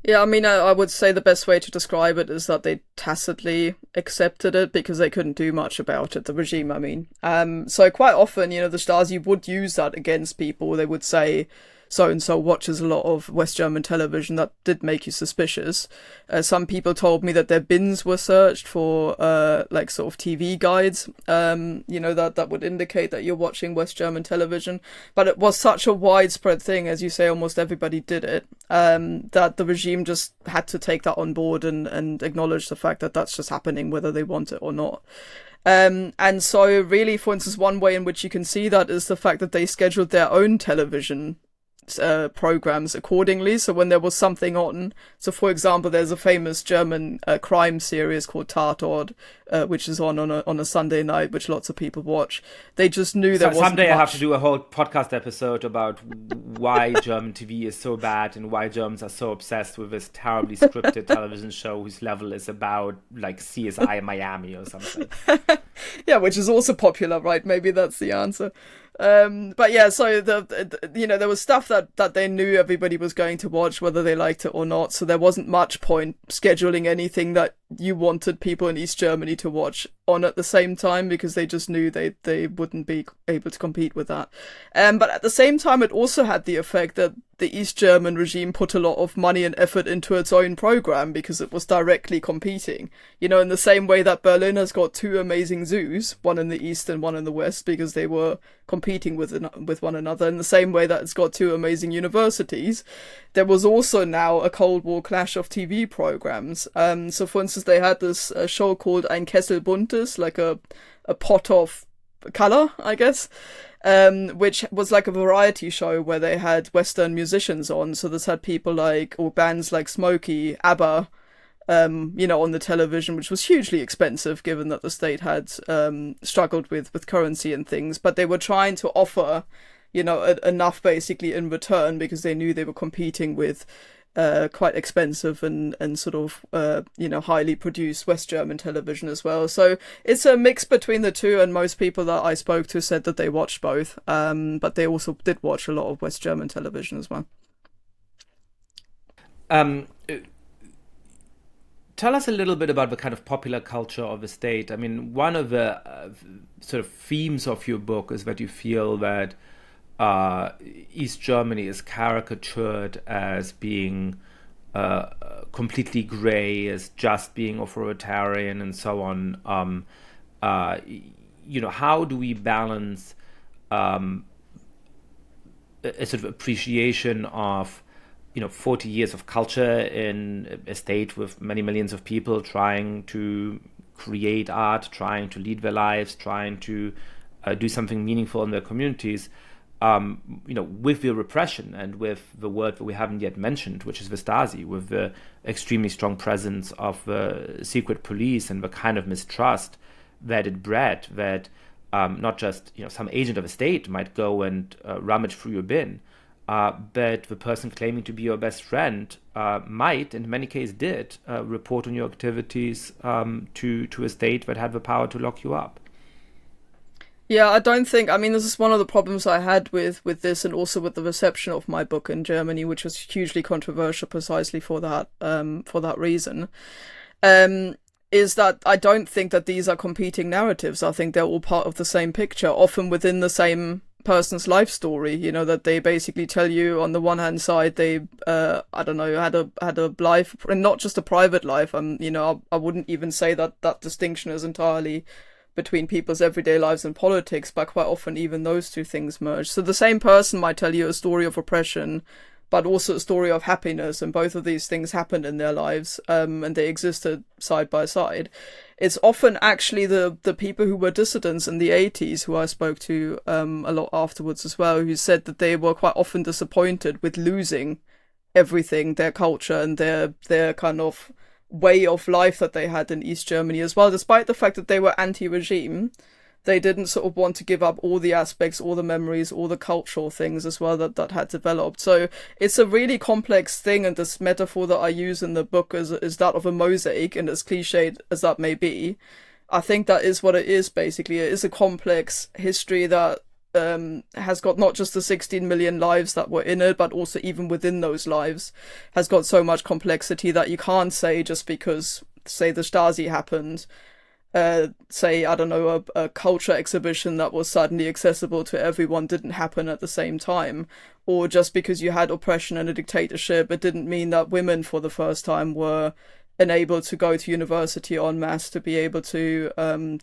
Yeah, I mean, I would say the best way to describe it is that they tacitly accepted it because they couldn't do much about it, the regime, I mean. So quite often, the Stasi would use that against people. They would say, so-and-so watches a lot of West German television. That did make you suspicious. Some people told me that their bins were searched for, sort of TV guides, that would indicate that you're watching West German television. But it was such a widespread thing, as you say, almost everybody did it, that the regime just had to take that on board and acknowledge the fact that that's just happening, whether they want it or not. And so really, for instance, one way in which you can see that is the fact that they scheduled their own television programs accordingly. So when there was something on, so for example, there's a famous German crime series called Tatort, which is on a Sunday night, which lots of people watch. They just knew there wasn't someday much. I have to do a whole podcast episode about why German TV is so bad and why Germans are so obsessed with this terribly scripted television show whose level is about like CSI Miami or something. Yeah, which is also popular, right? Maybe that's the answer. But yeah, so there was stuff that they knew everybody was going to watch, whether they liked it or not. So there wasn't much point scheduling anything that you wanted people in East Germany to watch on at the same time, because they just knew they wouldn't be able to compete with that. But at the same time, it also had the effect that the East German regime put a lot of money and effort into its own program because it was directly competing. In the same way that Berlin has got two amazing zoos, one in the East and one in the West, because they were competing with one another. In the same way that it's got two amazing universities, there was also now a Cold War clash of TV programs. So for instance, they had this show called Ein Kessel Buntes, like a pot of color, I guess. Which was like a variety show where they had Western musicians on. So this had people or bands like Smokey, ABBA, on the television, which was hugely expensive given that the state had struggled with currency and things. But they were trying to offer, enough basically in return, because they knew they were competing with quite expensive and sort of highly produced West German television as well. So it's a mix between the two, and most people that I spoke to said that they watched both, but they also did watch a lot of West German television as well. Tell us a little bit about the kind of popular culture of the state. I mean, one of the sort of themes of your book is that you feel that East Germany is caricatured as being completely grey, as just being authoritarian and so on. How do we balance a sort of appreciation of 40 years of culture in a state with many millions of people trying to create art, trying to lead their lives, trying to do something meaningful in their communities, with the repression and with the word that we haven't yet mentioned, which is the Stasi, with the extremely strong presence of the secret police and the kind of mistrust that it bred, that not just some agent of a state might go and rummage through your bin, but the person claiming to be your best friend might, and in many cases did, report on your activities to a state that had the power to lock you up. Yeah, I mean, this is one of the problems I had with this, and also with the reception of my book in Germany, which was hugely controversial precisely for that reason, is that I don't think that these are competing narratives. I think they're all part of the same picture, often within the same person's life story, that they basically tell you on the one hand side they had a life, and not just a private life. I wouldn't even say that distinction is entirely between people's everyday lives and politics, but quite often even those two things merge. So the same person might tell you a story of oppression, but also a story of happiness, and both of these things happened in their lives, and they existed side by side. It's often actually the people who were dissidents in the 80s, who I spoke to a lot afterwards as well, who said that they were quite often disappointed with losing everything, their culture and their kind of way of life that they had in East Germany as well. Despite the fact that they were anti-regime, they didn't sort of want to give up all the aspects, all the memories, all the cultural things as well that had developed. So it's a really complex thing, and this metaphor that I use in the book is that of a mosaic, and as cliched as that may be, I think that is what it is basically. It is a complex history that has got not just the 16 million lives that were in it, but also even within those lives has got so much complexity that you can't say just because, say, the Stasi happened, a culture exhibition that was suddenly accessible to everyone didn't happen at the same time, or just because you had oppression and a dictatorship, it didn't mean that women for the first time were enabled to go to university en masse, to be able to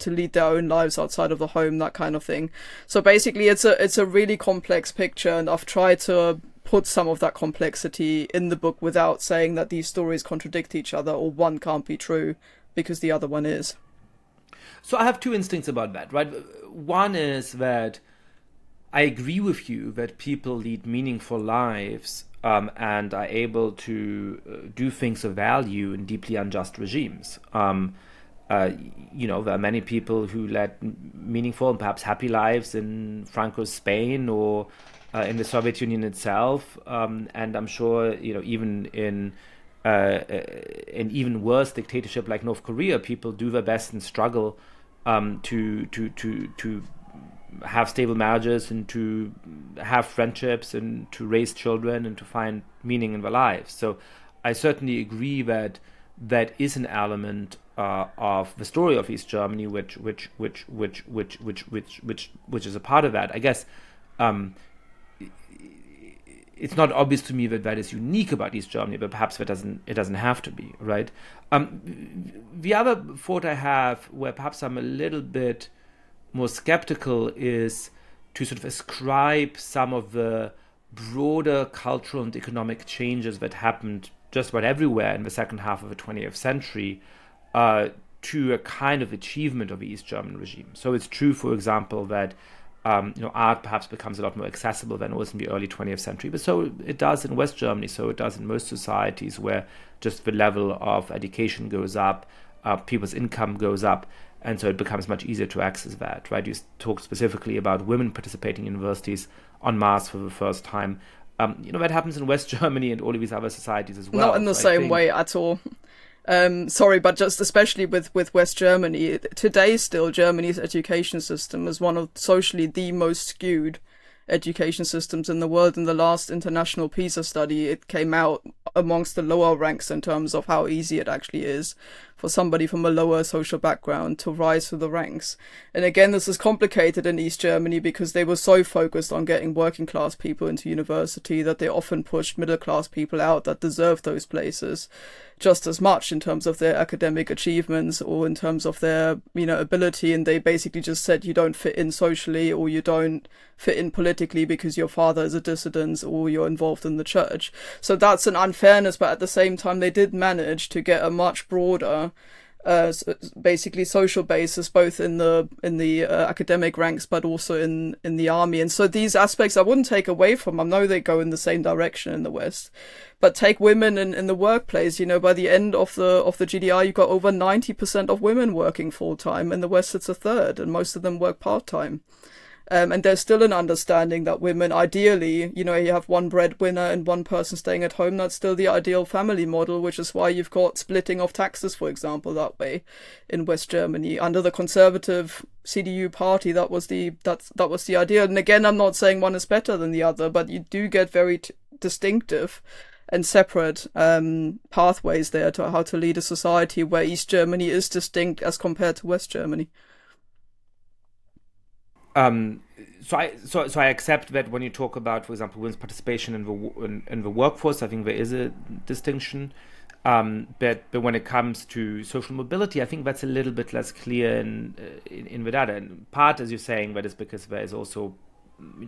lead their own lives outside of the home, that kind of thing. So basically it's a really complex picture, and I've tried to put some of that complexity in the book without saying that these stories contradict each other or one can't be true because the other one is. So I have two instincts about that, right? One is that I agree with you that people lead meaningful lives and are able to do things of value in deeply unjust regimes. There are many people who led meaningful and perhaps happy lives in Franco's Spain or in the Soviet Union itself, and I'm sure even in an even worse dictatorship like North Korea, people do their best and struggle to have stable marriages and to have friendships and to raise children and to find meaning in their lives. So I certainly agree that that is an element of the story of East Germany, which is a part of that. I guess it's not obvious to me that that is unique about East Germany, but perhaps it doesn't have to be, right? The other thought I have, where perhaps I'm a little bit more skeptical, is to sort of ascribe some of the broader cultural and economic changes that happened just about everywhere in the second half of the 20th century to a kind of achievement of the East German regime. So it's true, for example, that art perhaps becomes a lot more accessible than it was in the early 20th century. But so it does in West Germany, so it does in most societies where just the level of education goes up, people's income goes up, and so it becomes much easier to access that, right? You talked specifically about women participating in universities en masse for the first time. That happens in West Germany and all of these other societies as well. Not in the same way at all. Sorry, but just especially with West Germany, today still Germany's education system is one of socially the most skewed education systems in the world. In the last international PISA study, it came out amongst the lower ranks in terms of how easy it actually is for somebody from a lower social background to rise through the ranks. And again, this is complicated in East Germany because they were so focused on getting working class people into university that they often pushed middle class people out that deserved those places just as much in terms of their academic achievements or in terms of their, ability. And they basically just said you don't fit in socially or you don't fit in politically because your father is a dissident or you're involved in the church. So that's an unfairness, but at the same time, they did manage to get a much broader basically social basis, both in the academic ranks, but also in the army. And so these aspects I wouldn't take away from. I know they go in the same direction in the West, but take women in the workplace. By the end of the GDR, you've got over 90% of women working full time. In the West, it's a third, and most of them work part time. And there's still an understanding that women, ideally, you have one breadwinner and one person staying at home. That's still the ideal family model, which is why you've got splitting of taxes, for example, that way in West Germany. Under the conservative CDU party, that was the ideal. And again, I'm not saying one is better than the other, but you do get very distinctive and separate pathways there to how to lead a society where East Germany is distinct as compared to West Germany. So I accept that when you talk about, for example, women's participation in the workforce, I think there is a distinction. But when it comes to social mobility, I think that's a little bit less clear in the data. And part, as you're saying, that is because there is also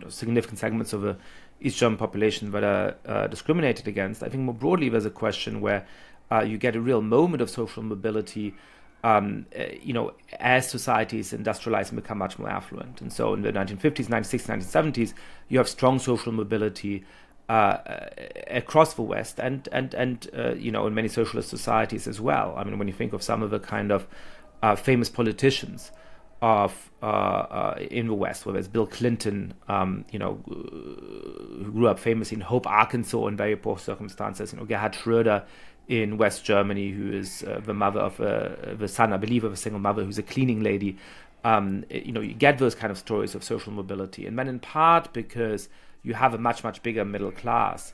significant segments of the East German population that are discriminated against. I think more broadly, there's a question where you get a real moment of social mobility. As societies industrialize and become much more affluent. And so in the 1950s, 1960s, 1970s, you have strong social mobility across the West and in many socialist societies as well. I mean, when you think of some of the kind of famous politicians in the West, whether it's Bill Clinton, who grew up famously in Hope, Arkansas in very poor circumstances, Gerhard Schröder in West Germany, who is the mother of the son, I believe, of a single mother who's a cleaning lady. You get those kind of stories of social mobility. And then in part because you have a much, much bigger middle class,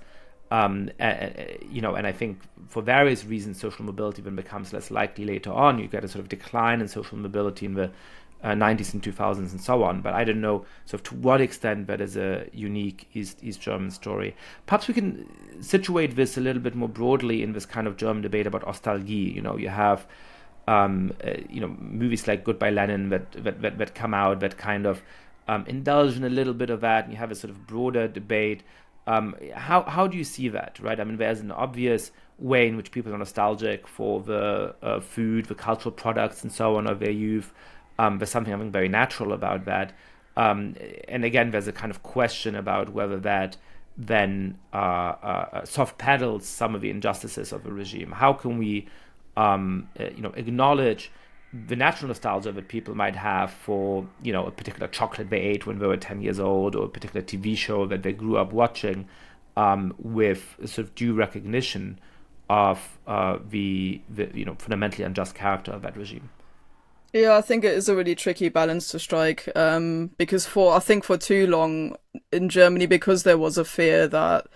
and I think for various reasons, social mobility then becomes less likely later on. You get a sort of decline in social mobility in the 90s and 2000s and so on. But I don't know sort of to what extent that is a unique East German story. Perhaps we can situate this a little bit more broadly in this kind of German debate about nostalgie. You have movies like Goodbye Lenin that come out that kind of indulge in a little bit of that, and you have a sort of broader debate. How do you see that, right? I mean, there's an obvious way in which people are nostalgic for the food, the cultural products and so on of their youth. There's something I think very natural about that. And again, there's a kind of question about whether that then soft pedals some of the injustices of the regime. How can we, acknowledge the natural nostalgia that people might have for, a particular chocolate they ate when they were 10 years old, or a particular TV show that they grew up watching, with sort of due recognition of the fundamentally unjust character of that regime? Yeah, I think it is a really tricky balance to strike, because for too long in Germany, because there was a fear that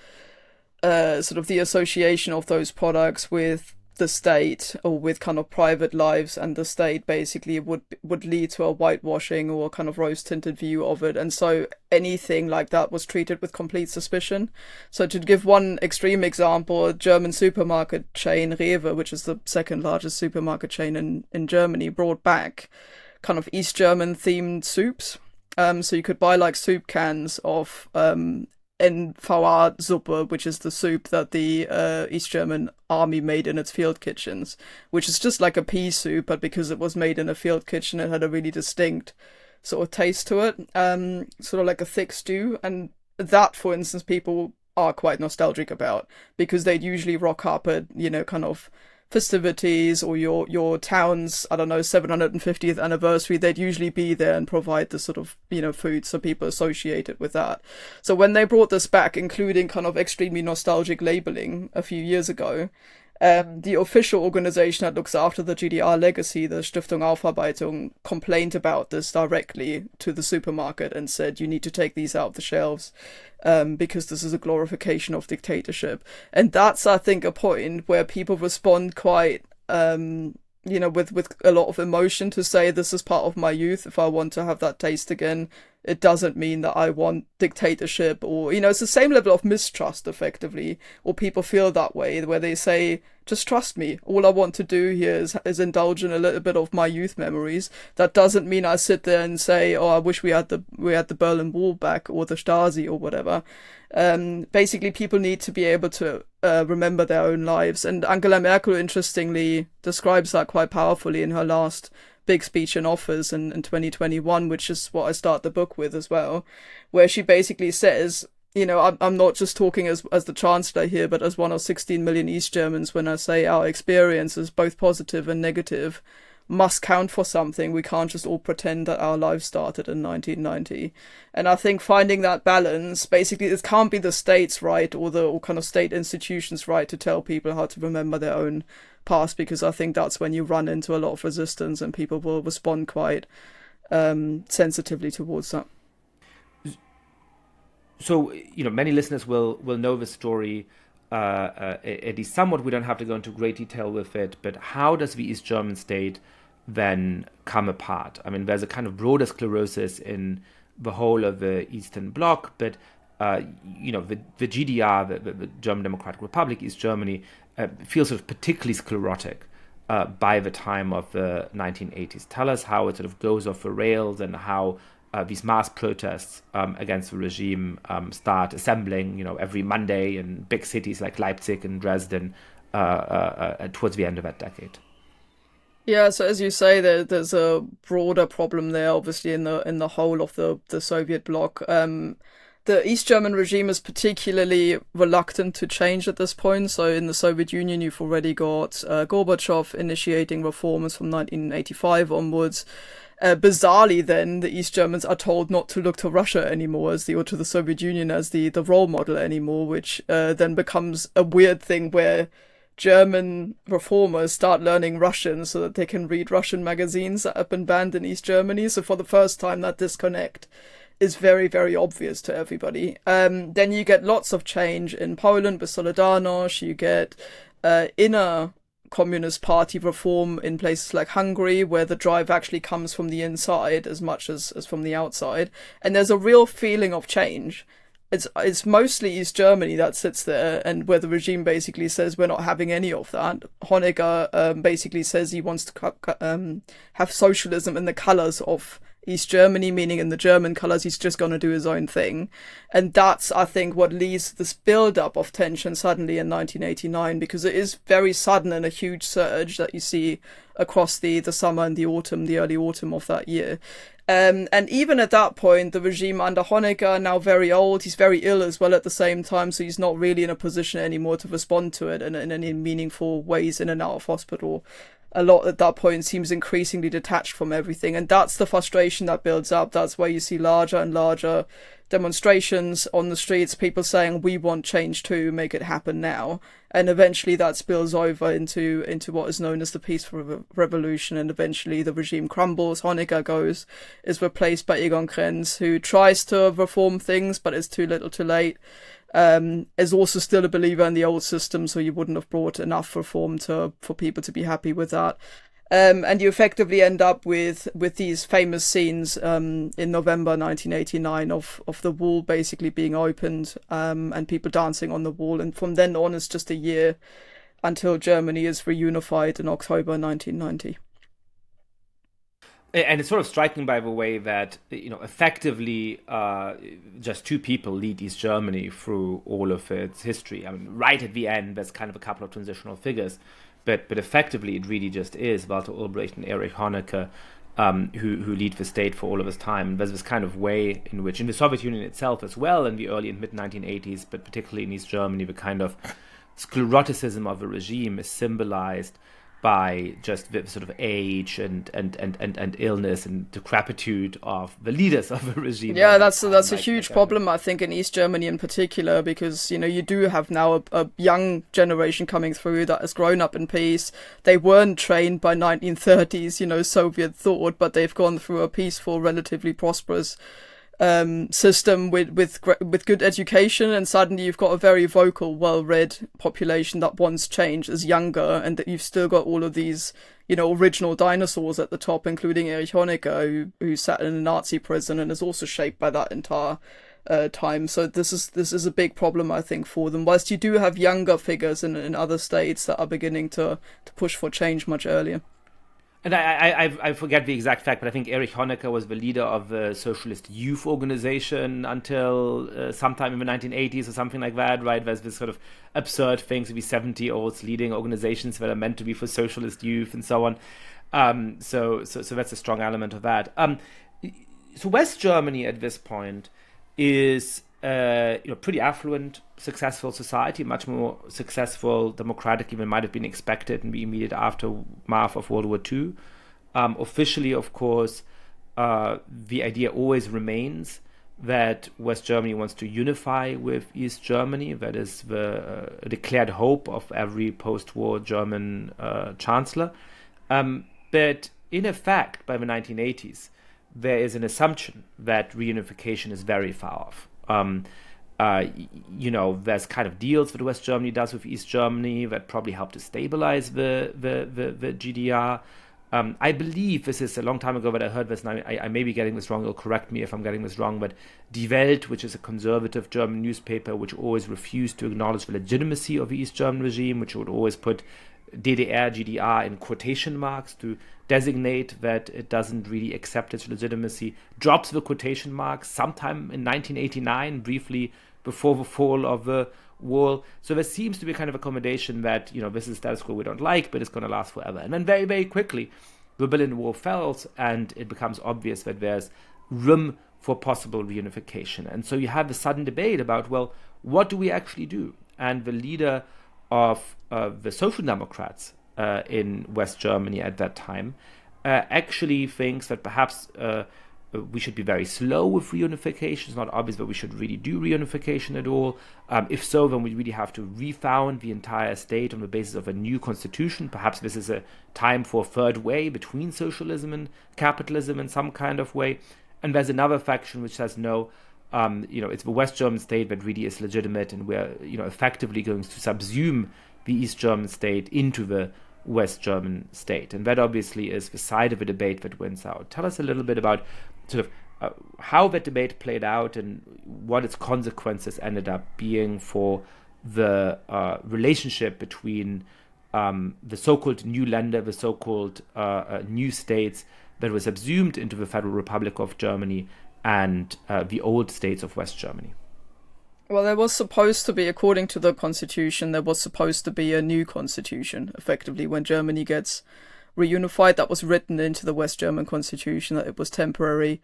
sort of the association of those products with the state or with kind of private lives and the state basically would lead to a whitewashing or kind of rose-tinted view of it. And so anything like that was treated with complete suspicion. So to give one extreme example, a German supermarket chain, Rewe, which is the second largest supermarket chain in Germany, brought back kind of East German themed soups. So you could buy like soup cans of NVA Suppe, which is the soup that the East German army made in its field kitchens, which is just like a pea soup, but because it was made in a field kitchen, it had a really distinct sort of taste to it, sort of like a thick stew. And that, for instance, people are quite nostalgic about, because they'd usually rock up at, kind of festivities or your town's, I don't know, 750th anniversary. They'd usually be there and provide the sort of, food, so people associate it with that. So when they brought this back, including kind of extremely nostalgic labeling a few years ago, the official organization that looks after the GDR legacy, the Stiftung Aufarbeitung, complained about this directly to the supermarket and said, you need to take these out of the shelves, because this is a glorification of dictatorship. And that's, I think, a point where people respond quite, with a lot of emotion, to say, this is part of my youth. If I want to have that taste again, it doesn't mean that I want dictatorship, or, it's the same level of mistrust, effectively, or people feel that way, where they say, just trust me. All I want to do here is indulge in a little bit of my youth memories. That doesn't mean I sit there and say, oh, I wish we had the Berlin Wall back, or the Stasi, or whatever. Basically, people need to be able to remember their own lives. And Angela Merkel, interestingly, describes that quite powerfully in her last big speech in office in 2021, which is what I start the book with as well, where she basically says, I'm not just talking as the Chancellor here, but as one of 16 million East Germans, when I say our experiences, both positive and negative, must count for something. We can't just all pretend that our lives started in 1990. And I think finding that balance, basically, it can't be the state's right, or kind of state institutions' right, to tell people how to remember their own past, because I think that's when you run into a lot of resistance and people will respond quite sensitively towards that. So, many listeners will know the story, at least somewhat. We don't have to go into great detail with it, but how does the East German state then come apart? I mean, there's a kind of broader sclerosis in the whole of the Eastern Bloc, but, the GDR, the German Democratic Republic, East Germany, feels sort of particularly sclerotic by the time of the 1980s. Tell us how it sort of goes off the rails, and how these mass protests against the regime start assembling, every Monday in big cities like Leipzig and Dresden towards the end of that decade. Yeah, so as you say, there's a broader problem there, obviously, in the whole of the Soviet bloc. The East German regime is particularly reluctant to change at this point. So in the Soviet Union, you've already got Gorbachev initiating reforms from 1985 onwards. Bizarrely, then, the East Germans are told not to look to Russia anymore or to the Soviet Union as the role model anymore, which then becomes a weird thing where German reformers start learning Russian so that they can read Russian magazines that have been banned in East Germany. So for the first time, that disconnect is very, very obvious to everybody. Then you get lots of change in Poland with Solidarność. You get inner Communist Party reform in places like Hungary, where the drive actually comes from the inside as much as from the outside. And there's a real feeling of change. It's mostly East Germany that sits there, and where the regime basically says, we're not having any of that. Honecker basically says he wants to have socialism in the colours of East Germany, meaning in the German colours. He's just going to do his own thing. And that's, I think, what leads to this build-up of tension suddenly in 1989, because it is very sudden and a huge surge that you see across the summer and the autumn, the early autumn of that year. And even at that point, the regime under Honecker, now very old, he's very ill as well at the same time, so he's not really in a position anymore to respond to it in any meaningful ways, in and out of hospital. A lot at that point seems increasingly detached from everything, and that's the frustration that builds up. That's where you see larger and larger demonstrations on the streets, people saying, we want change too, make it happen now. And eventually that spills over into what is known as the peaceful revolution, and eventually the regime crumbles. Honecker is replaced by Egon Krenz, who tries to reform things but is too little too late. Is also still a believer in the old system, so you wouldn't have brought enough reform for people to be happy with that. And you effectively end up with these famous scenes in November 1989 of the wall basically being opened, and people dancing on the wall. And from then on, it's just a year until Germany is reunified in October 1990. And it's sort of striking, by the way, that, effectively just two people lead East Germany through all of its history. I mean, right at the end, there's kind of a couple of transitional figures, but effectively it really just is Walter Ulbricht and Erich Honecker who lead the state for all of this time. And there's this kind of way in which, in the Soviet Union itself as well, in the early and mid-1980s, but particularly in East Germany, the kind of scleroticism of the regime is symbolized by just the sort of age and illness and decrepitude of the leaders of the regime. Yeah, that's a huge problem, I think, in East Germany in particular, because, you know, you do have now a young generation coming through that has grown up in peace. They weren't trained by 1930s, you know, Soviet thought, but they've gone through a peaceful, relatively prosperous system with good education, and suddenly you've got a very vocal, well-read population that wants change, is younger, and that you've still got all of these, you know, original dinosaurs at the top, including Erich Honecker, who sat in a Nazi prison and is also shaped by that entire time. So this is a big problem, I think, for them. Whilst you do have younger figures in other states that are beginning to push for change much earlier. And I forget the exact fact, but I think Erich Honecker was the leader of the Socialist Youth Organization until sometime in the 1980s or something like that, right? There's this sort of absurd things to be 70-year-olds leading organizations that are meant to be for socialist youth and so on. So that's a strong element of that. So West Germany at this point is pretty affluent, successful society, much more successful democratically than might have been expected in the immediate aftermath of World War II. Officially, of course, the idea always remains that West Germany wants to unify with East Germany. That is the declared hope of every post-war German chancellor. But in effect, by the 1980s, there is an assumption that reunification is very far off. There's kind of deals that West Germany does with East Germany that probably help to stabilize the GDR. I believe, this is a long time ago that I heard this, and I may be getting this wrong, you'll correct me if I'm getting this wrong, but Die Welt, which is a conservative German newspaper which always refused to acknowledge the legitimacy of the East German regime, which would always put DDR, GDR in quotation marks to designate that it doesn't really accept its legitimacy, drops the quotation marks sometime in 1989, briefly before the fall of the wall. So there seems to be a kind of accommodation that, this is status quo we don't like, but it's going to last forever. And then very, very quickly, the Berlin Wall falls, and it becomes obvious that there's room for possible reunification. And so you have a sudden debate about, well, what do we actually do? And the leader of the Social Democrats in West Germany at that time actually thinks that perhaps we should be very slow with reunification. It's not obvious that we should really do reunification at all. If so, then we really have to refound the entire state on the basis of a new constitution. Perhaps this is a time for a third way between socialism and capitalism in some kind of way. And there's another faction which says no, it's the West German state that really is legitimate, and we're effectively going to subsume the East German state into the West German state. And that obviously is the side of the debate that wins out. Tell us a little bit about sort of how that debate played out and what its consequences ended up being for the relationship between the so-called new Länder, the so-called new states that were subsumed into the Federal Republic of Germany, and the old states of West Germany. Well, there was supposed to be, according to the constitution, there was supposed to be a new constitution, effectively, when Germany gets reunified. That was written into the West German constitution, that it was temporary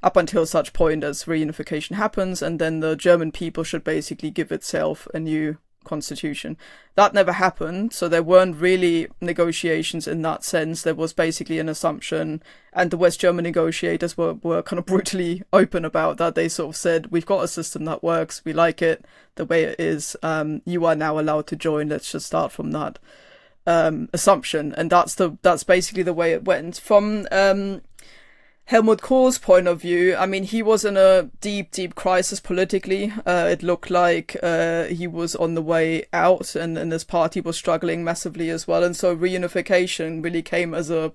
up until such point as reunification happens, and then the German people should basically give itself a new constitution. That never happened, so there weren't really negotiations in that sense. There was basically an assumption, and the West German negotiators were kind of brutally open about that. They sort of said, we've got a system that works, we like it the way it is, you are now allowed to join, let's just start from that assumption. And that's basically the way it went. From Helmut Kohl's point of view, I mean, he was in a deep crisis politically. It looked like he was on the way out, and his party was struggling massively as well. And so reunification really came as a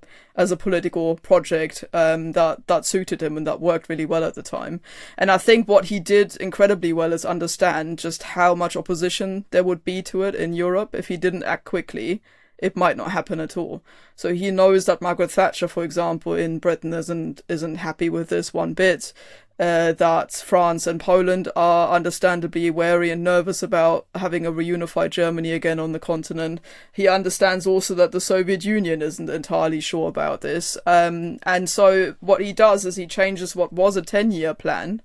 political project that suited him and that worked really well at the time. And I think what he did incredibly well is understand just how much opposition there would be to it in Europe if he didn't act quickly. it might not happen at all. So he knows that Margaret Thatcher, for example, in Britain isn't happy with this one bit. That France and Poland are understandably wary and nervous about having a reunified Germany again on the continent. He understands also that the Soviet Union isn't entirely sure about this. And so what he does is he changes what was a 10-year plan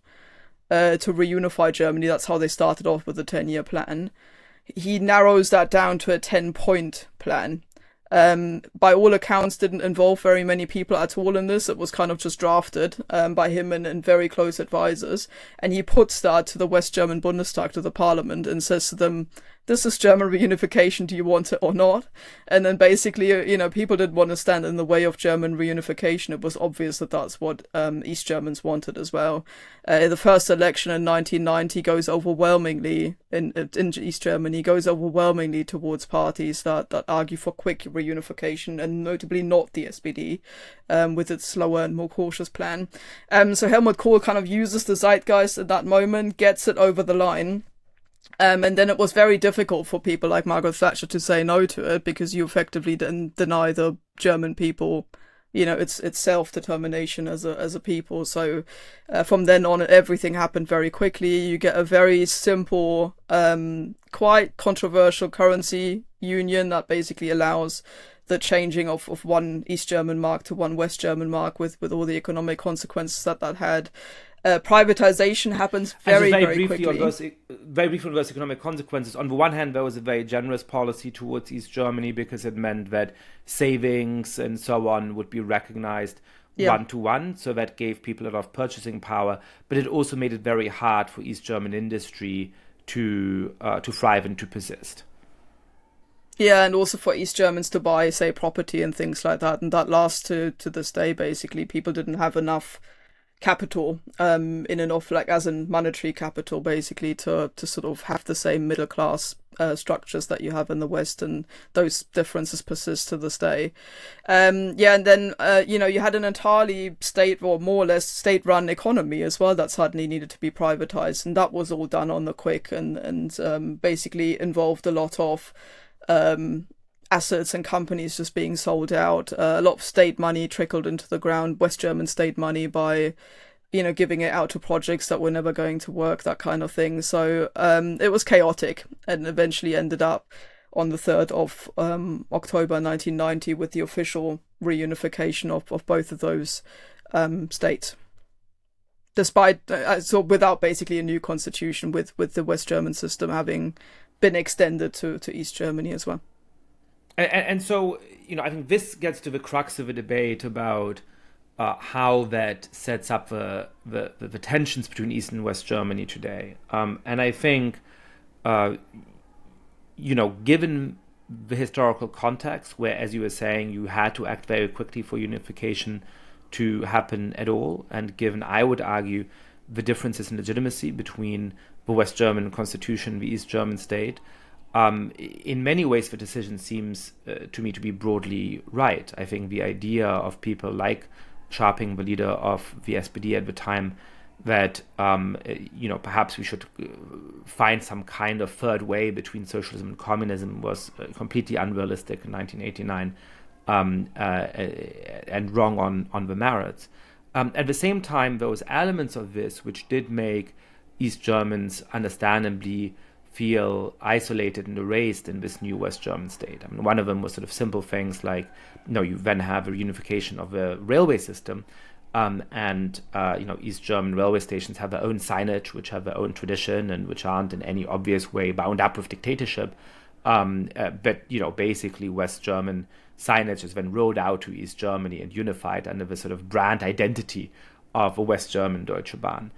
to reunify Germany. That's how they started off with a 10-year plan. He narrows that down to a 10-point plan. By all accounts, didn't involve very many people at all in this. It was kind of just drafted by him and very close advisors. And he puts that to the West German Bundestag, to the parliament, and says to them, this is German reunification, do you want it or not? And then basically, people didn't want to stand in the way of German reunification. It was obvious that that's what East Germans wanted as well. The first election in 1990 goes overwhelmingly, in East Germany, goes overwhelmingly towards parties that argue for quick reunification, and notably not the SPD, with its slower and more cautious plan. So Helmut Kohl kind of uses the zeitgeist at that moment, gets it over the line. And then it was very difficult for people like Margaret Thatcher to say no to it, because you effectively deny the German people, its self-determination as a people. So from then on, everything happened very quickly. You get a very simple, quite controversial currency union that basically allows the changing of one East German mark to one West German mark, with all the economic consequences that had. Privatization happens very quickly. Very briefly on those economic consequences. On the one hand, there was a very generous policy towards East Germany, because it meant that savings and so on would be recognized one-to-one, so that gave people a lot of purchasing power. But it also made it very hard for East German industry to thrive and to persist. Yeah, and also for East Germans to buy, say, property and things like that. And that lasts to this day, basically. People didn't have enough capital as in monetary capital, basically, to sort of have the same middle class structures that you have in the West, and those differences persist to this day. And then you had an entirely state, or more or less state-run economy as well, that suddenly needed to be privatized, and that was all done on the quick, and basically involved a lot of assets and companies just being sold out. A lot of state money trickled into the ground, West German state money, by giving it out to projects that were never going to work, that kind of thing. So it was chaotic, and eventually ended up on the 3rd of October 1990 with the official reunification of both of those states. Despite without basically a new constitution, with the West German system having been extended to East Germany as well. And so, I think this gets to the crux of a debate about how that sets up the tensions between East and West Germany today. And I think, given the historical context, where, as you were saying, you had to act very quickly for unification to happen at all, and given, I would argue, the differences in legitimacy between the West German constitution and the East German state, in many ways, the decision seems to me to be broadly right. I think the idea of people like Scharping, the leader of the SPD at the time, that perhaps we should find some kind of third way between socialism and communism, was completely unrealistic in 1989, and wrong on the merits. At the same time, there was elements of this which did make East Germans understandably feel isolated and erased in this new West German state. I mean, one of them was sort of simple things like, you then have a reunification of the railway system, and East German railway stations have their own signage, which have their own tradition, and which aren't in any obvious way bound up with dictatorship. But basically West German signage is then rolled out to East Germany and unified under the sort of brand identity of a West German Deutsche Bahn.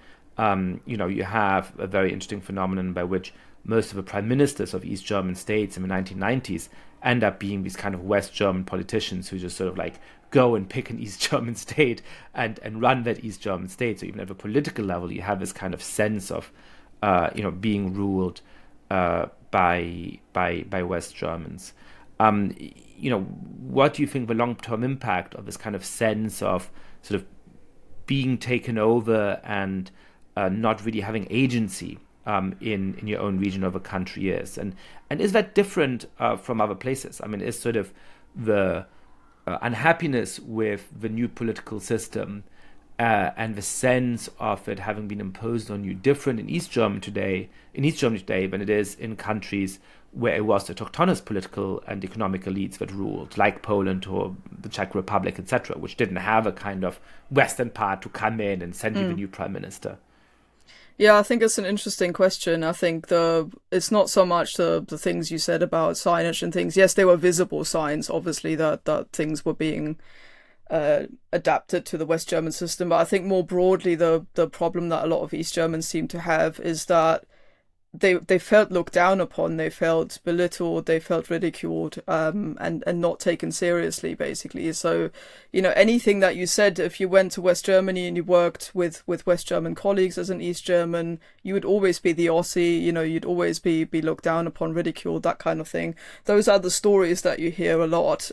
You have a very interesting phenomenon by which most of the prime ministers of East German states in the 1990s end up being these kind of West German politicians who just sort of like go and pick an East German state and run that East German state. So even at the political level, you have this kind of sense of, being ruled by West Germans. What do you think the long-term impact of this kind of sense of sort of being taken over and not really having agency in your own region of a country is. And is that different from other places? I mean, is sort of the unhappiness with the new political system and the sense of it having been imposed on you different in East Germany today than it is in countries where it was the autochthonous political and economic elites that ruled, like Poland or the Czech Republic, etc., which didn't have a kind of Western part to come in and send you the new prime minister? Yeah, I think it's an interesting question. I think it's not so much the things you said about signage and things. Yes, they were visible signs, obviously, that things were being adapted to the West German system. But I think more broadly, the problem that a lot of East Germans seem to have is that they felt looked down upon, they felt belittled, they felt ridiculed, and not taken seriously, basically. So, anything that you said, if you went to West Germany and you worked with West German colleagues as an East German, you would always be the Aussie, you'd always be looked down upon, ridiculed, that kind of thing. Those are the stories that you hear a lot.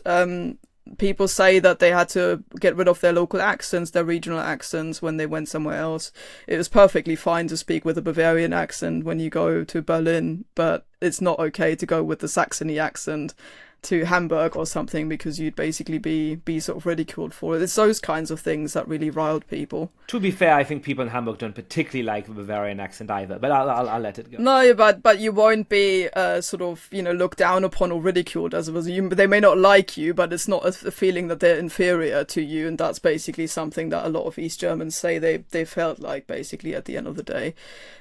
People say that they had to get rid of their local accents, their regional accents, when they went somewhere else. It was perfectly fine to speak with a Bavarian accent when you go to Berlin, but it's not okay to go with the Saxony accent to Hamburg or something, because you'd basically be sort of ridiculed for it. It's those kinds of things that really riled people. To be fair, I think people in Hamburg don't particularly like the Bavarian accent either, but I'll let it go. No, but you won't be sort of looked down upon or ridiculed as a result. They may not like you, but it's not a feeling that they're inferior to you, and that's basically something that a lot of East Germans say they felt like, basically, at the end of the day.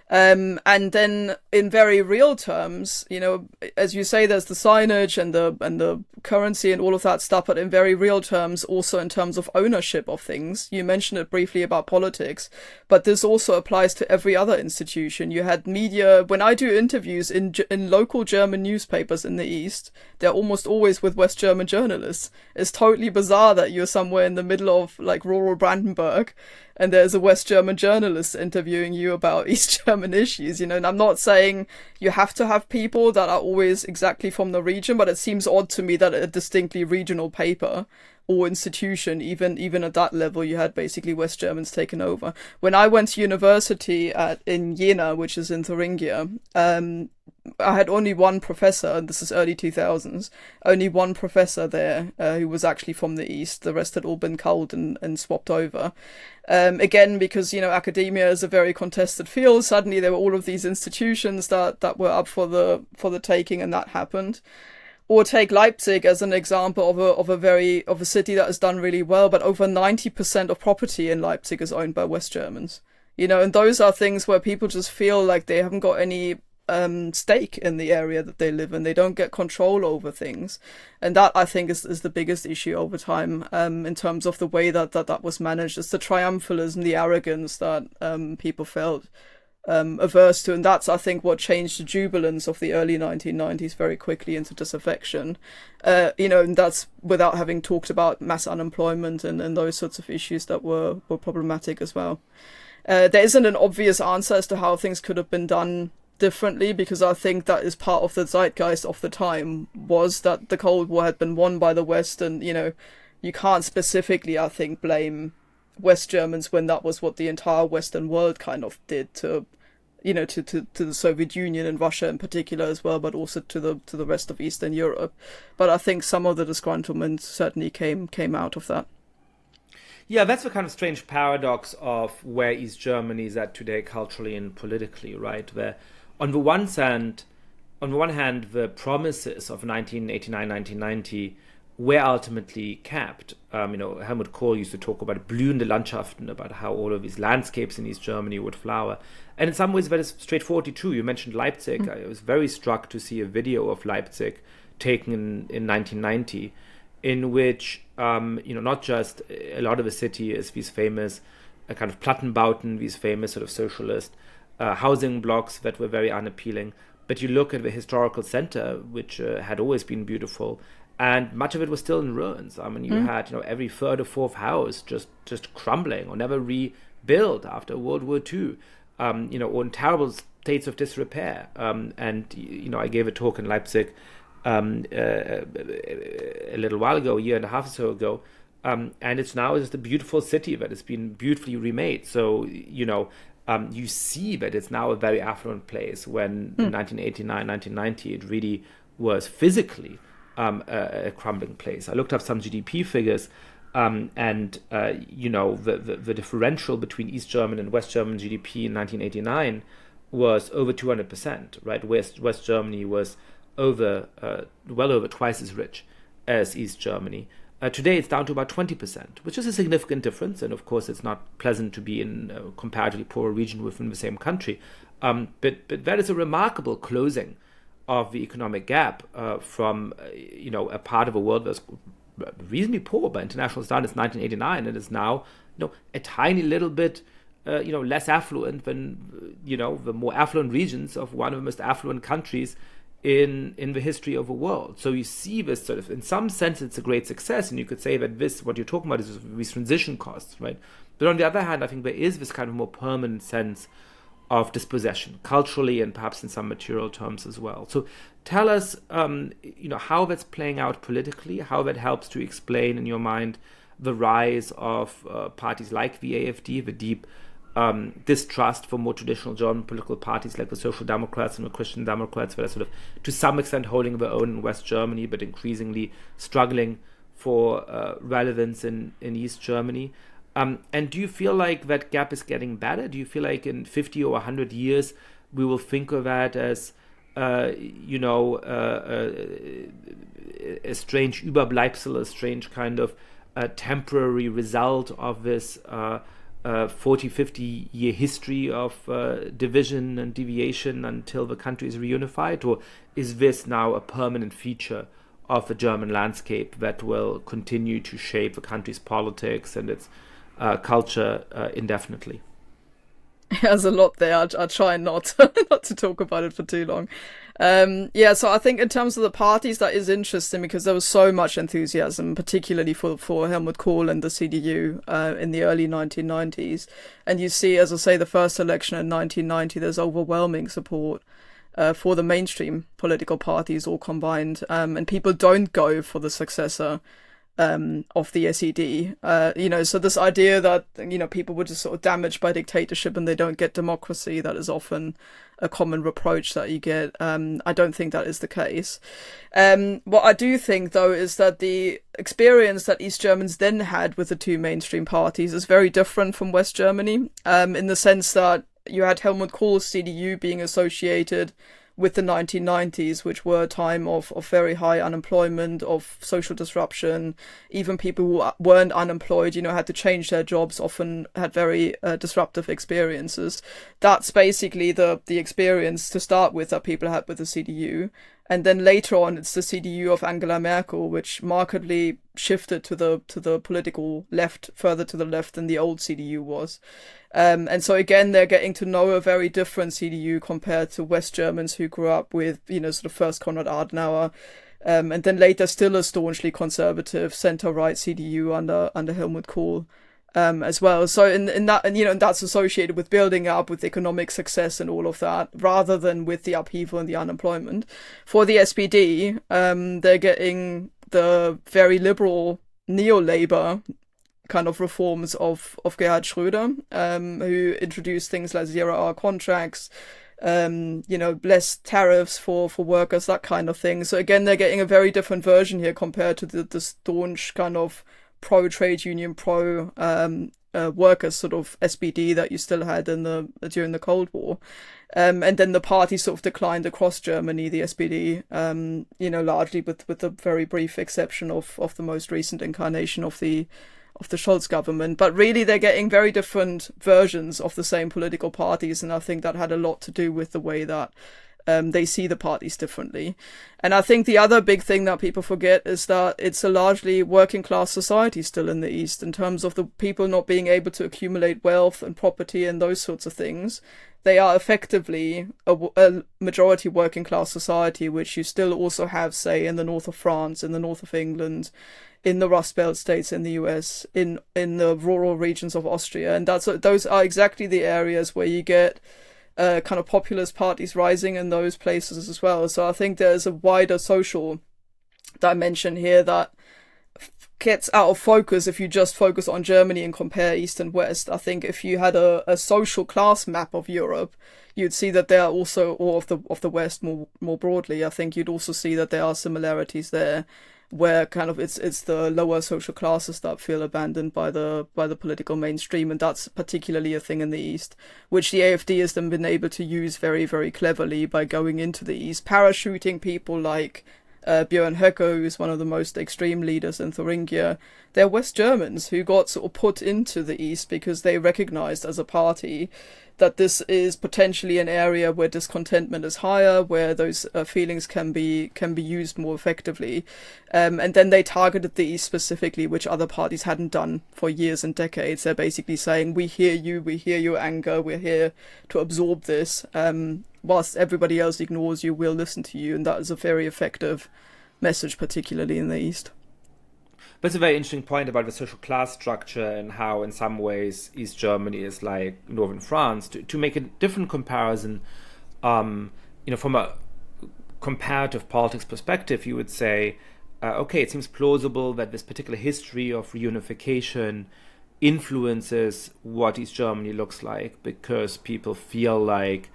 And then in very real terms, as you say, there's the signage and the currency and all of that stuff, but in very real terms, also in terms of ownership of things. You mentioned it briefly about politics, but this also applies to every other institution. You had media. When I do interviews in local German newspapers in the East, they're almost always with West German journalists. It's totally bizarre that you're somewhere in the middle of like rural Brandenburg and there's a West German journalist interviewing you about East German issues, and I'm not saying you have to have people that are always exactly from the region, but it seems odd to me that a distinctly regional paper or institution, even at that level, you had basically West Germans taken over. When I went to university in Jena, which is in Thuringia, I had only one professor, and this is early 2000s, only one professor there who was actually from the East. The rest had all been culled and swapped over. Again, because, academia is a very contested field, suddenly there were all of these institutions that were up for the taking, and that happened. Or take Leipzig as an example of a city that has done really well, but over 90% of property in Leipzig is owned by West Germans. And those are things where people just feel like they haven't got any stake in the area that they live in. They don't get control over things, and that, I think, is the biggest issue over time in terms of the way that was managed. It's the triumphalism, the arrogance that people felt averse to, and that's, I think, what changed the jubilance of the early 1990s very quickly into disaffection. And that's without having talked about mass unemployment and those sorts of issues that were problematic as well. There isn't an obvious answer as to how things could have been done differently, because I think that is part of the zeitgeist of the time, was that the Cold War had been won by the West, and you can't specifically, I think, blame West Germans when that was what the entire Western world kind of did to the Soviet Union and Russia in particular as well, but also to the rest of Eastern Europe. But I think some of the disgruntlement certainly came out of that. Yeah, that's the kind of strange paradox of where East Germany is at today culturally and politically, right? Where on the one hand, the promises of 1989, 1990 were ultimately capped. Helmut Kohl used to talk about blühende Landschaften, about how all of these landscapes in East Germany would flower. And in some ways that is straightforwardly true. You mentioned Leipzig. I was very struck to see a video of Leipzig taken in 1990, in which, not just a lot of the city is these famous kind of Plattenbauten, these famous sort of socialist housing blocks that were very unappealing, but you look at the historical center, which had always been beautiful, and much of it was still in ruins. I mean, you had every third or fourth house just crumbling or never rebuilt after World War II, or in terrible states of disrepair. And I gave a talk in Leipzig a little while ago, a year and a half or so ago, and it's now just a beautiful city that has been beautifully remade. So you see that it's now a very affluent place when in 1989, 1990, it really was physically a crumbling place. I looked up some GDP figures, and the differential between East German and West German GDP in 1989 was over 200%, right? West Germany was well over twice as rich as East Germany. Today it's down to about 20%, which is a significant difference. And of course, it's not pleasant to be in a comparatively poorer region within the same country. But that is a remarkable closing of the economic gap from a part of a world that's reasonably poor by international standards, 1989, and is now a tiny little bit less affluent than the more affluent regions of one of the most affluent countries in the history of the world. So you see this sort of, in some sense, it's a great success, and you could say that what you're talking about is these transition costs, right? But on the other hand, I think there is this kind of more permanent sense of dispossession, culturally and perhaps in some material terms as well. So tell us, how that's playing out politically, how that helps to explain in your mind the rise of parties like the AfD, the deep distrust for more traditional German political parties like the Social Democrats and the Christian Democrats, that are sort of to some extent holding their own in West Germany, but increasingly struggling for relevance in East Germany. And do you feel like that gap is getting better? Do you feel like in 50 or 100 years we will think of that as a strange Überbleibsel, a strange kind of temporary result of this 40, 50-year history of division and deviation until the country is reunified? Or is this now a permanent feature of the German landscape that will continue to shape the country's politics and its culture indefinitely? There's a lot there. I'll try not to talk about it for too long. So I think in terms of the parties, that is interesting because there was so much enthusiasm, particularly for Helmut Kohl and the CDU in the early 1990s. And you see, as I say, the first election in 1990, there's overwhelming support for the mainstream political parties all combined. And people don't go for the successor of the SED, so this idea that, people were just sort of damaged by dictatorship and they don't get democracy, that is often a common reproach that you get. I don't think that is the case. What I do think, though, is that the experience that East Germans then had with the two mainstream parties is very different from West Germany, in the sense that you had Helmut Kohl's CDU being associated with the 1990s, which were a time of very high unemployment, of social disruption. Even people who weren't unemployed, had to change their jobs, often had very disruptive experiences. That's basically the experience to start with that people had with the CDU. And then later on, it's the CDU of Angela Merkel, which markedly shifted to the political left, further to the left than the old CDU was. And so again, they're getting to know a very different CDU compared to West Germans who grew up with, sort of first Konrad Adenauer, and then later still a staunchly conservative center-right CDU under Helmut Kohl. As well. So in that, and that's associated with building up, with economic success and all of that, rather than with the upheaval and the unemployment. For the SPD, they're getting the very liberal neo-Labour kind of reforms of Gerhard Schröder, who introduced things like zero-hour contracts, less tariffs for workers, that kind of thing. So again, they're getting a very different version here compared to the staunch kind of pro-trade union, pro-workers sort of SPD that you still had during the Cold War. And then the party sort of declined across Germany, the SPD, largely with the very brief exception of the most recent incarnation of the Scholz government. But really, they're getting very different versions of the same political parties, and I think that had a lot to do with the way that they see the parties differently. And I think the other big thing that people forget is that it's a largely working class society still in the East, in terms of the people not being able to accumulate wealth and property and those sorts of things. They are effectively a majority working class society, which you still also have, say, in the north of France, in the north of England, in the Rust Belt states in the US, in the rural regions of Austria. And those are exactly the areas where you get kind of populist parties rising in those places as well. So I think there's a wider social dimension here that gets out of focus if you just focus on Germany and compare East and West. I think if you had a social class map of Europe, you'd see that there are also, or of the West more broadly, I think you'd also see that there are similarities there, where kind of it's the lower social classes that feel abandoned by the political mainstream, and that's particularly a thing in the East, which the AfD has then been able to use very, very cleverly by going into the East, parachuting people like Björn Höcke, who's one of the most extreme leaders in Thuringia. They're West Germans who got sort of put into the East because they recognized as a party that this is potentially an area where discontentment is higher, where those feelings can be used more effectively. And then they targeted the East specifically, which other parties hadn't done for years and decades. They're basically saying, we hear you, we hear your anger, we're here to absorb this. Whilst everybody else ignores you, we'll listen to you. And that is a very effective message, particularly in the East. But it's a very interesting point about the social class structure and how in some ways East Germany is like northern France. To make a different comparison, from a comparative politics perspective, you would say, okay, it seems plausible that this particular history of reunification influences what East Germany looks like, because people feel like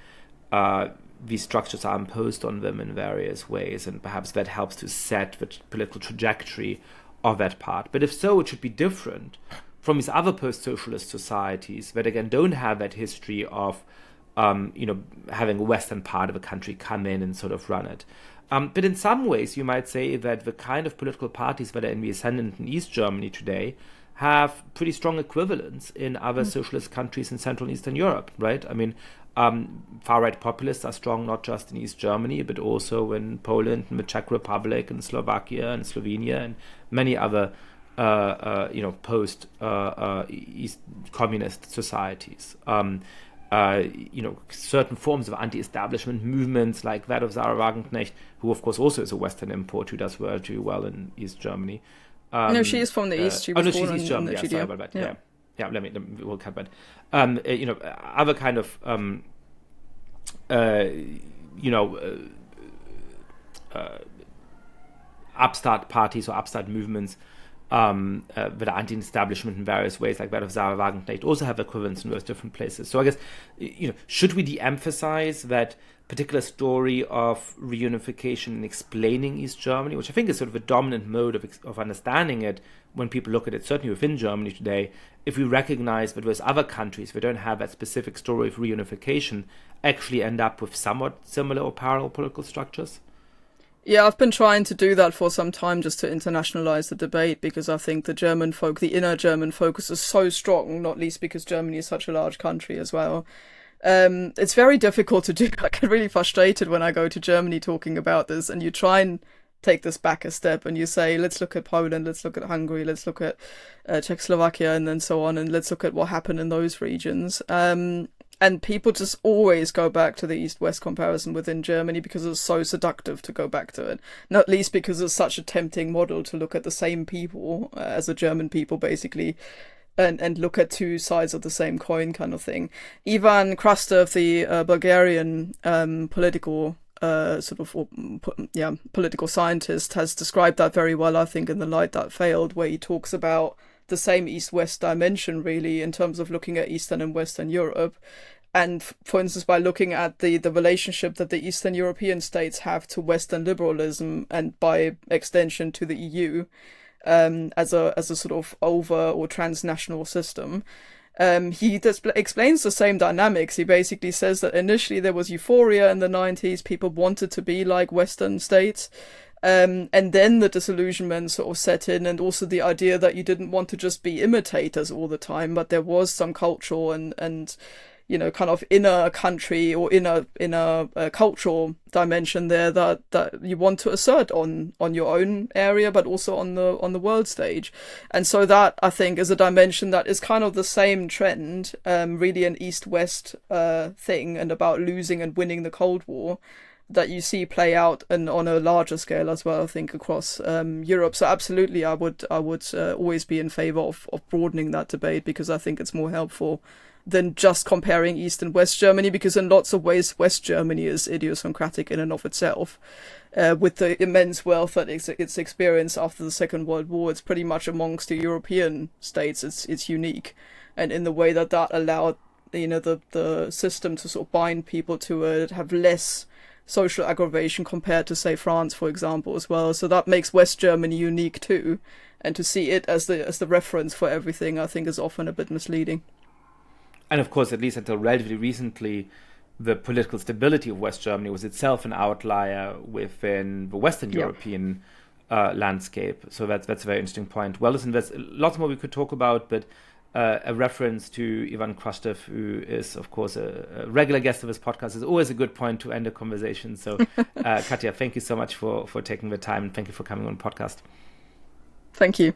these structures are imposed on them in various ways, and perhaps that helps to set the political trajectory of that part. But if so, it should be different from these other post-socialist societies that again don't have that history of having a western part of a country come in and sort of run it. But in some ways, you might say that the kind of political parties that are in the ascendant in East Germany today have pretty strong equivalents in other socialist countries in Central and Eastern Europe, right? I mean, far-right populists are strong not just in East Germany, but also in Poland and the Czech Republic and Slovakia and Slovenia and many other, post-East communist societies. Certain forms of anti-establishment movements like that of Sarah Wagenknecht, who of course also is a Western import, who does very well in East Germany. No, she is from the East. She was born she's East German. in the Sorry about that. Yeah. We'll cut that. Other kind of upstart parties or upstart movements that are anti-establishment in various ways, like that of Sarah Wagenknecht, also have equivalents in those different places. So I guess, should we de-emphasize that particular story of reunification and explaining East Germany, which I think is sort of a dominant mode of understanding it when people look at it, certainly within Germany today, if we recognize that those other countries that don't have that specific story of reunification actually end up with somewhat similar or parallel political structures? Yeah, I've been trying to do that for some time, just to internationalize the debate, because I think the inner German focus is so strong, not least because Germany is such a large country as well. It's very difficult to do. I get really frustrated when I go to Germany talking about this, and you try and take this back a step and you say, let's look at Poland, let's look at Hungary, let's look at Czechoslovakia, and then so on, and let's look at what happened in those regions. And people just always go back to the East-West comparison within Germany because it's so seductive to go back to it. Not least because it's such a tempting model to look at the same people as the German people, basically, and look at two sides of the same coin kind of thing. Ivan Krastev, the Bulgarian political political scientist, has described that very well, I think, in The Light That Failed, where he talks about the same East-West dimension, really, in terms of looking at Eastern and Western Europe. And, for instance, by looking at the relationship that the Eastern European states have to Western liberalism, and by extension to the EU, as a sort of over or transnational system. He explains the same dynamics. He basically says that initially there was euphoria in the 90s, people wanted to be like Western states, and then the disillusionment sort of set in, and also the idea that you didn't want to just be imitators all the time, but there was some cultural and kind of inner country or inner cultural dimension there that you want to assert on your own area, but also on the world stage. And so that, I think, is a dimension that is kind of the same trend, really an East-West thing, and about losing and winning the Cold War, that you see play out and on a larger scale as well, I think, across Europe. So absolutely, I would always be in favor of broadening that debate, because I think it's more helpful than just comparing East and West Germany, because in lots of ways West Germany is idiosyncratic in and of itself. With the immense wealth that it's experienced after the Second World War, it's pretty much amongst the European states, it's unique. And in the way that allowed, the system to sort of bind people to it, have less social aggravation compared to, say, France, for example, as well. So that makes West Germany unique too. And to see it as the reference for everything, I think, is often a bit misleading. And of course, at least until relatively recently, the political stability of West Germany was itself an outlier within the Western European landscape. So that's a very interesting point. Well, listen, there's lots more we could talk about, but a reference to Ivan Krastev, who is, of course, a regular guest of this podcast, is always a good point to end a conversation. So, Katja, thank you so much for taking the time, and thank you for coming on the podcast. Thank you.